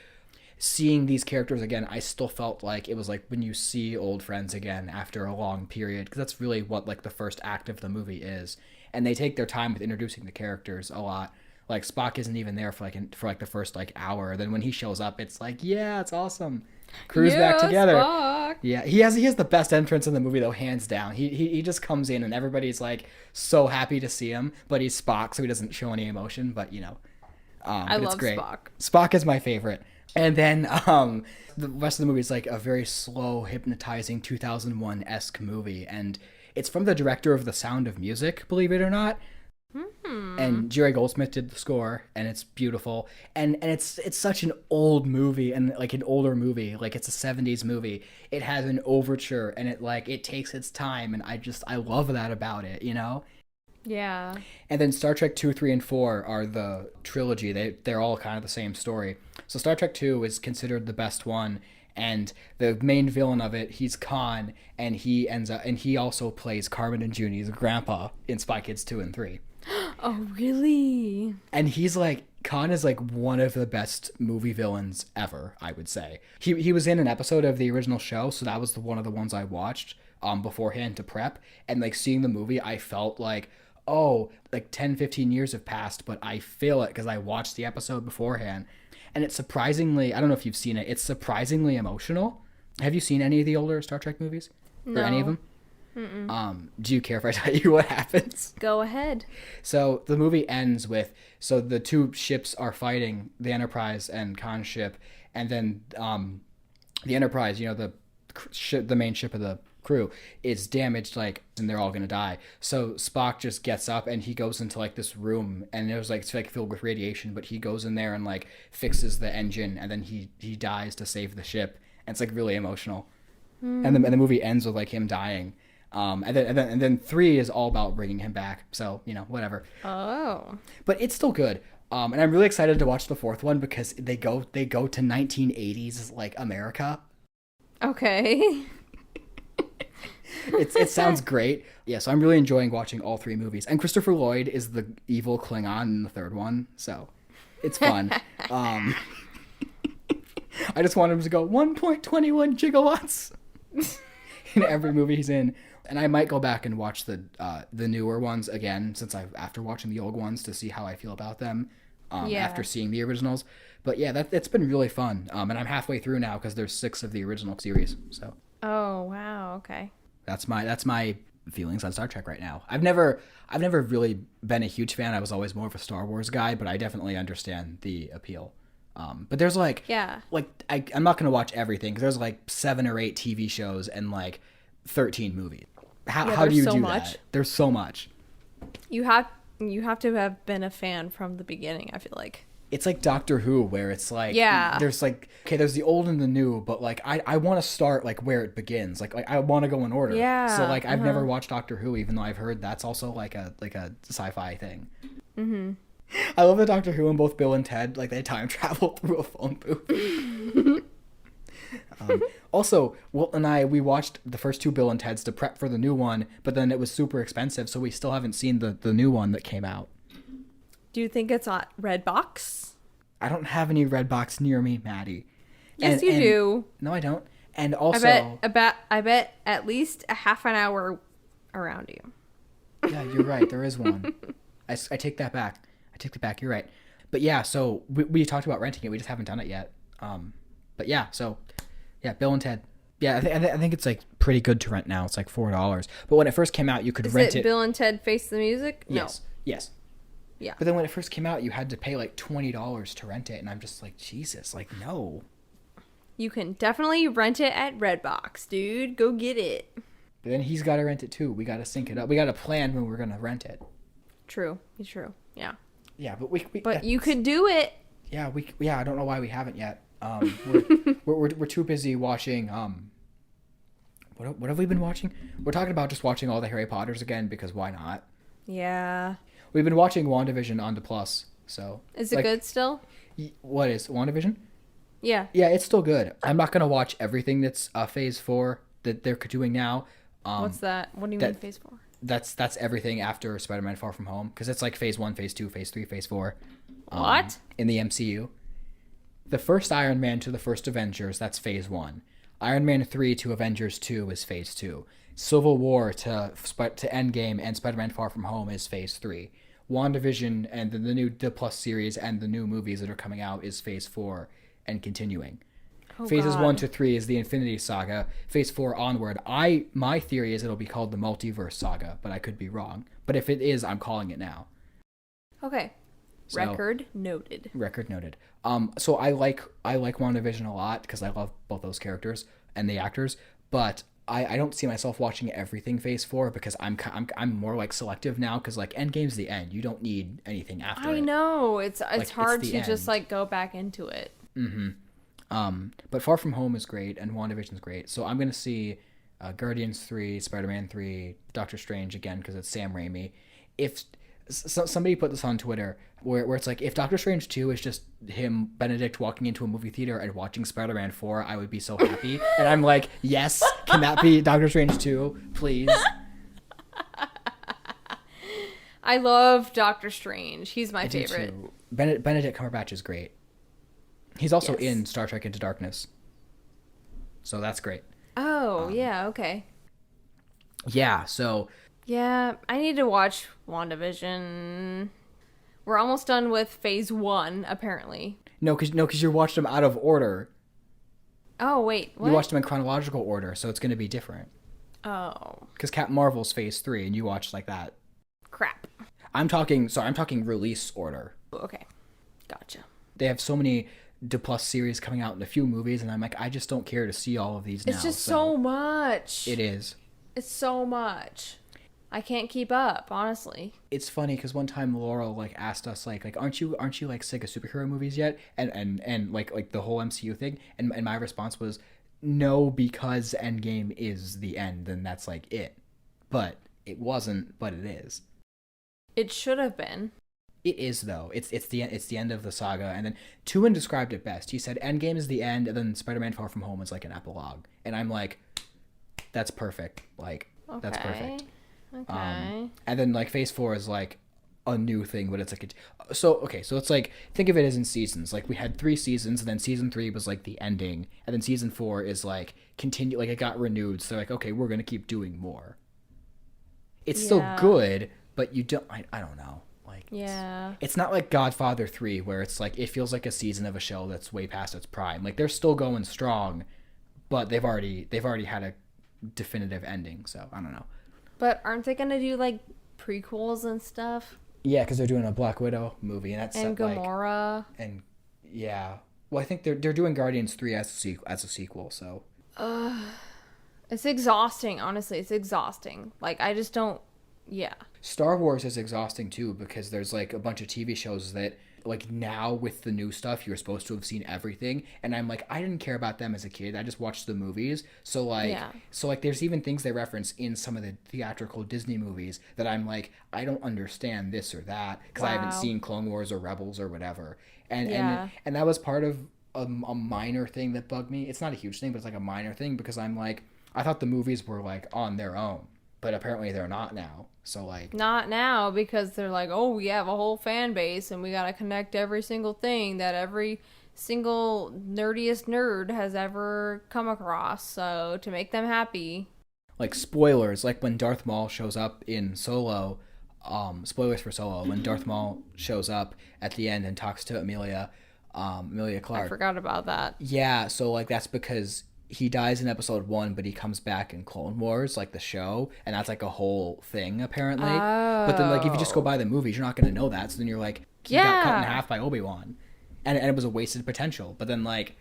Seeing these characters again, I still felt like it was like when you see old friends again after a long period, because that's really what like the first act of the movie is. And they take their time with introducing the characters a lot. Like, Spock isn't even there for the first like hour. Then when he shows up, it's like, yeah, it's awesome. Crew's back together. Spock. Yeah, he has the best entrance in the movie though, hands down. He just comes in and everybody's like so happy to see him, but he's Spock, so he doesn't show any emotion. But I love it's great. Spock. Spock is my favorite. And then the rest of the movie is like a very slow, hypnotizing 2001-esque movie. And it's from the director of The Sound of Music, believe it or not. And Jerry Goldsmith did the score, and it's beautiful. And it's such an old movie, and like an older movie. Like, it's a 70s movie. It has an overture, and it takes its time. And I love that about it, Yeah. And then Star Trek 2, 3, and 4 are the trilogy. They're all kind of the same story. So Star Trek 2 is considered the best one, and the main villain of it, he's Khan, and he also plays Carmen and Junie's grandpa in Spy Kids 2 and 3. Oh, really? And Khan is like one of the best movie villains ever, I would say. He was in an episode of the original show, so that was one of the ones I watched beforehand to prep. And like seeing the movie, I felt like, oh, like 10, 15 years have passed, but I feel it because I watched the episode beforehand. And it's surprisingly, I don't know if you've seen it, it's surprisingly emotional. Have you seen any of the older Star Trek movies? No. Or any of them? Do you care if I tell you what happens? Go ahead. So the movie ends with, so the 2 ships are fighting, the Enterprise and Khan's ship, and then the Enterprise, the main ship of the crew, is damaged, and they're all gonna die. So Spock just gets up and he goes into this room, and it's filled with radiation, but he goes in there and fixes the engine, and then he dies to save the ship, and it's really emotional. And the movie ends with him dying. And then 3 is all about bringing him back. So whatever. Oh. But it's still good. And I'm really excited to watch the 4th one because they go to 1980s America. Okay. It sounds great. Yeah, so I'm really enjoying watching all 3 movies. And Christopher Lloyd is the evil Klingon in the 3rd one, so it's fun. I just want him to go 1.21 gigawatts in every movie he's in. And I might go back and watch the newer ones again, after watching the old ones, to see how I feel about them after seeing the originals. But yeah, it's been really fun. And I'm halfway through now because there's 6 of the original series. So. Oh wow! Okay. That's my feelings on Star Trek right now. I've never really been a huge fan. I was always more of a Star Wars guy, but I definitely understand the appeal. But there's I'm not gonna watch everything because there's 7 or 8 TV shows and 13 movies. How do you do that? There's so much. You have to have been a fan from the beginning, I feel like. It's like Doctor Who, where it's there's there's the old and the new, but I want to start where it begins. I want to go in order. Yeah. So I've never watched Doctor Who, even though I've heard that's also a sci-fi thing. Mm-hmm. I love that Doctor Who and both Bill and Ted they time travel through a phone booth. Also, Walt and we watched the first 2 Bill and Teds to prep for the new one, but then it was super expensive, so we still haven't seen the new one that came out. Do you think it's on Redbox? I don't have any Redbox near me, Maddie. Yes, you do. No, I don't. And also, I bet at least a half an hour around you. Yeah, you're right. There is one. I take that back. You're right. But yeah, so we talked about renting it. We just haven't done it yet. But yeah, so yeah, Bill and Ted. Yeah, I think it's pretty good to rent now. It's $4. But when it first came out, you could rent it. Bill and Ted Face the Music? No. Yes. Yeah. But then when it first came out, you had to pay like $20 to rent it, and I'm just like, Jesus, like no. You can definitely rent it at Redbox, dude. Go get it. But then he's got to rent it too. We got to sync it up. We got to plan when we're gonna rent it. True. Yeah. Yeah, but But you could do it. Yeah, I don't know why we haven't yet. We're too busy watching. What have we been watching? We're talking about just watching all the Harry Potters again because why not? Yeah. We've been watching WandaVision on the Plus. So is it good still? What is WandaVision? Yeah. Yeah, it's still good. I'm not gonna watch everything that's Phase 4 that they're doing now. What's that? What do you mean Phase 4? That's everything after Spider-Man Far From Home because it's like Phase 1, Phase 2, Phase 3, Phase 4. What? In the MCU. The first Iron Man to the first Avengers, that's Phase 1. Iron Man 3 to Avengers 2 is Phase 2. Civil War to Endgame and Spider-Man Far From Home is Phase 3. WandaVision and the Plus series and the new movies that are coming out is Phase 4 and continuing. Phases 1 to 3 is the Infinity Saga. Phase 4 onward. My theory is it'll be called the Multiverse Saga, but I could be wrong. But if it is, I'm calling it now. Okay. So, record noted. So I like WandaVision a lot because I love both those characters and the actors, but I don't see myself watching everything Phase 4 because I'm more like selective now because like Endgame's the end. You don't need anything after it. I know it's hard to end. just like go back into it. Mm-hmm. But Far From Home is great and WandaVision's great. So I'm going to see Guardians 3, Spider-Man 3, Doctor Strange again because it's Sam Raimi. If somebody put this on Twitter where it's like if Doctor Strange 2 is just him, Benedict, walking into a movie theater and watching Spider-Man 4, I would be so happy. And I'm like, yes, can that be Doctor Strange 2, please? I love Doctor Strange. He's my favorite. Benedict Cumberbatch is great. He's also in Star Trek Into Darkness. So that's great. Oh, yeah, okay. Yeah, so... Yeah, I need to watch WandaVision. We're almost done with Phase 1, apparently. No, because you watched them out of order. Oh, wait, what? You watched them in chronological order, so it's going to be different. Oh. Because Captain Marvel's Phase 3, and you watched like that. Crap. I'm talking release order. Okay, gotcha. They have so many... Plus series coming out in a few movies, and I'm like, I just don't care to see all of these now. It's just so much. It is. It's so much. I can't keep up, honestly. It's funny because one time Laurel like asked us like aren't you like sick of superhero movies yet? And like the whole MCU thing, and my response was no, because Endgame is the end, and that's like it. But it wasn't. But it is. It should have been. It is though. It's the end of the saga, and then Tuin described it best. He said Endgame is the end, and then Spider-Man Far From Home is like an epilogue. And I'm like, that's perfect. Like that's perfect. Okay. And then like Phase 4 is like a new thing, but it's like so it's like think of it as in seasons. Like we had 3 seasons, and then season 3 was like the ending, and then season 4 is like continue. Like it got renewed, so like okay, we're gonna keep doing more. It's still good, but you don't. I don't know. It's not like Godfather 3 where it's like it feels like a season of a show that's way past its prime. Like they're still going strong, but they've already had a definitive ending, so I don't know. But aren't they going to do like prequels and stuff? Yeah, cuz they're doing a Black Widow movie and that's and Gamora. And yeah. Well, I think they're doing Guardians 3 as a sequel, so it's exhausting, honestly. It's exhausting. Like I just don't. Yeah. Star Wars is exhausting too because there's like a bunch of TV shows that like now with the new stuff you're supposed to have seen everything, and I'm like I didn't care about them as a kid. I just watched the movies. So like there's even things they reference in some of the theatrical Disney movies that I'm like I don't understand this or that because I haven't seen Clone Wars or Rebels or whatever. And that was part of a minor thing that bugged me. It's not a huge thing, but it's like a minor thing because I'm like I thought the movies were like on their own. But apparently they're not now. So like not now because they're like, oh, we have a whole fan base and we gotta connect every single thing that every single nerdiest nerd has ever come across. So to make them happy. Like spoilers, like when Darth Maul shows up in Solo, spoilers for Solo, when Darth Maul shows up at the end and talks to Emilia Clarke. I forgot about that. Yeah, so like that's because he dies in episode 1, but he comes back in Clone Wars, like the show, and that's like a whole thing apparently. But then like if you just go by the movies, you're not going to know that. So then you're like, he got cut in half by Obi-Wan, and it was a wasted potential. But then like,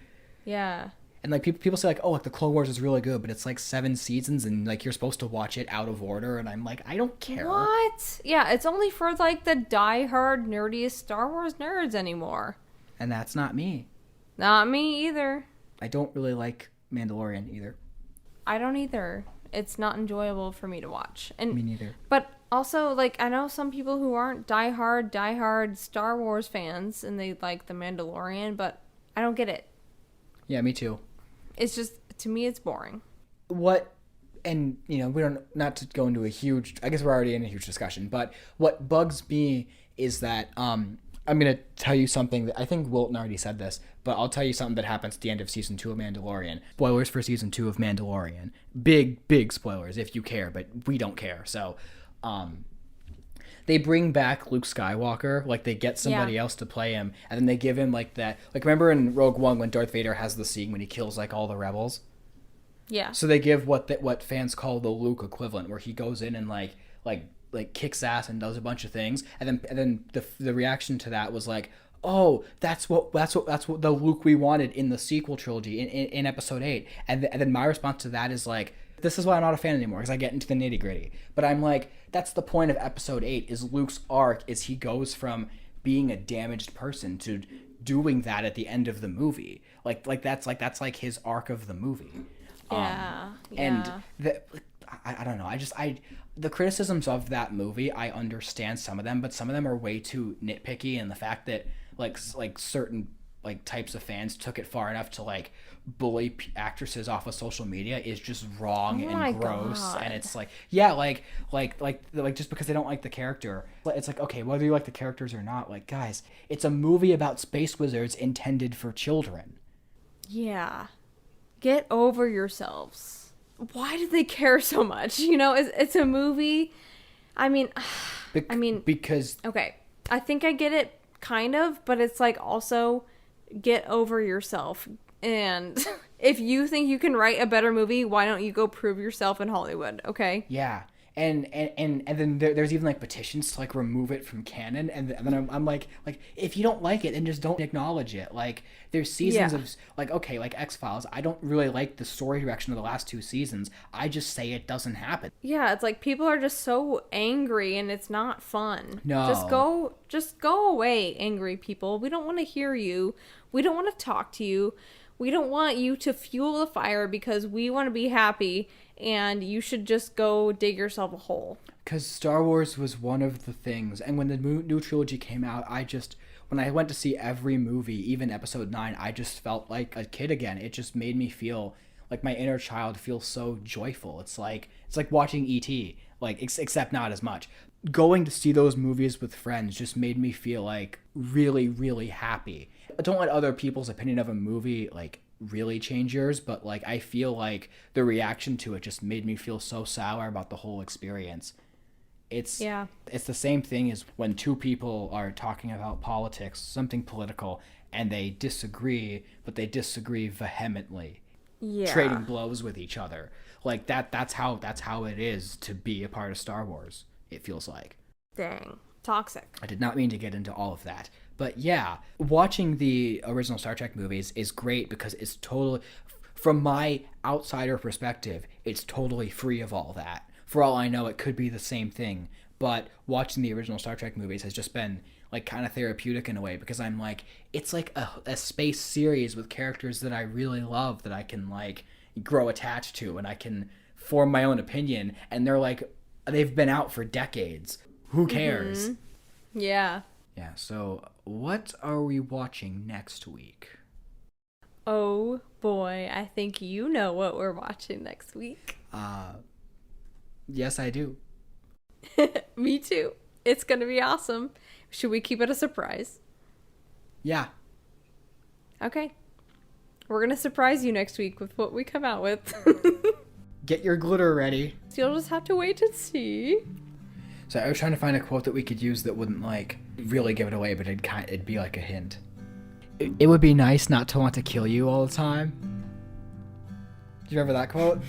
yeah. And like people say like, oh, like the Clone Wars is really good, but it's like 7 seasons, and like you're supposed to watch it out of order, and I'm like, I don't care. What? Yeah, it's only for like the diehard nerdiest Star Wars nerds anymore. And that's not me. Not me either. I don't really like Mandalorian either. I don't either. It's not enjoyable for me to watch. And me neither. But also, like, I know some people who aren't diehard Star Wars fans, and they like the Mandalorian, but I don't get it. Yeah, me too. It's just, to me, it's boring. And you know, we don't, not to go into a huge, I guess we're already in a huge discussion, but what bugs me is that I'm going to tell you something that I think Wilton already said this, but I'll tell you something that happens at the end of season 2 of Mandalorian. Spoilers for season 2 of Mandalorian. Big spoilers if you care, but we don't care. So, they bring back Luke Skywalker, like they get somebody else to play him, and then they give him like that, like remember in Rogue One when Darth Vader has the scene when he kills like all the rebels? Yeah. So they give what fans call the Luke equivalent, where he goes in and like kicks ass and does a bunch of things, and then the reaction to that was like, oh, that's what the Luke we wanted in the sequel trilogy in episode 8, and then my response to that is like, this is why I'm not a fan anymore, because I get into the nitty gritty. But I'm like, that's the point of episode 8, is Luke's arc is he goes from being a damaged person to doing that at the end of the movie. Like that's his arc of the movie. Yeah. And I don't know. The criticisms of that movie, I understand some of them, but some of them are way too nitpicky, and the fact that like certain like types of fans took it far enough to like bully actresses off of social media is just wrong and gross. God. And it's like, yeah, like just because they don't like the character, it's like, okay, whether you like the characters or not, like, guys, it's a movie about space wizards intended for children. Yeah. Get over yourselves. Why do they care so much? You know, it's a movie. I mean, because okay, I think I get it kind of, but it's like also get over yourself. And if you think you can write a better movie, why don't you go prove yourself in Hollywood? Okay. Yeah. And then there's even like petitions to like remove it from canon, and then I'm like if you don't like it, then just don't acknowledge it. Like there's seasons of like, okay, like X-Files, I don't really like the story direction of the last 2 seasons. I just say it doesn't happen. Yeah, it's like people are just so angry and it's not fun. No. Just go away, angry people. We don't want to hear you. We don't want to talk to you. We don't want you to fuel the fire because we want to be happy, and you should just go dig yourself a hole. Because Star Wars was one of the things, and when the new trilogy came out, when I went to see every movie, even episode 9, I just felt like a kid again. It just made me feel like my inner child feels so joyful. It's like watching E.T., like except not as much. Going to see those movies with friends just made me feel like really, really happy. Don't let other people's opinion of a movie like really change yours, but like I feel like the reaction to it just made me feel so sour about the whole experience. It's the same thing as when 2 people are talking about politics, something political, and they disagree, but they disagree vehemently. Yeah. Trading blows with each other. Like that's how it is to be a part of Star Wars, it feels like. Dang. Toxic. I did not mean to get into all of that. But yeah, watching the original Star Trek movies is great because it's totally, from my outsider perspective, it's totally free of all that. For all I know, it could be the same thing. But watching the original Star Trek movies has just been like kind of therapeutic in a way, because I'm like, it's like a space series with characters that I really love, that I can like grow attached to, and I can form my own opinion. And they're like, they've been out for decades. Who cares? Mm-hmm. Yeah. Yeah, so what are we watching next week? Oh boy, I think you know what we're watching next week. Yes, I do. Me too. It's going to be awesome. Should we keep it a surprise? Yeah. Okay. We're going to surprise you next week with what we come out with. Get your glitter ready. So you'll just have to wait and see. So I was trying to find a quote that we could use that wouldn't like really give it away, but it'd be like a hint. It would be nice not to want to kill you all the time. Do you remember that quote?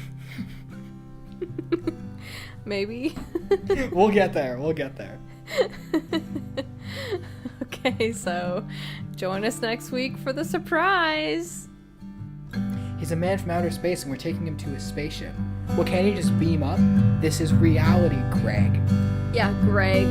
Maybe. We'll get there. Okay, so join us next week for the surprise. He's a man from outer space and we're taking him to a spaceship. Well, can't he just beam up? This is reality, Greg. Yeah, Greg.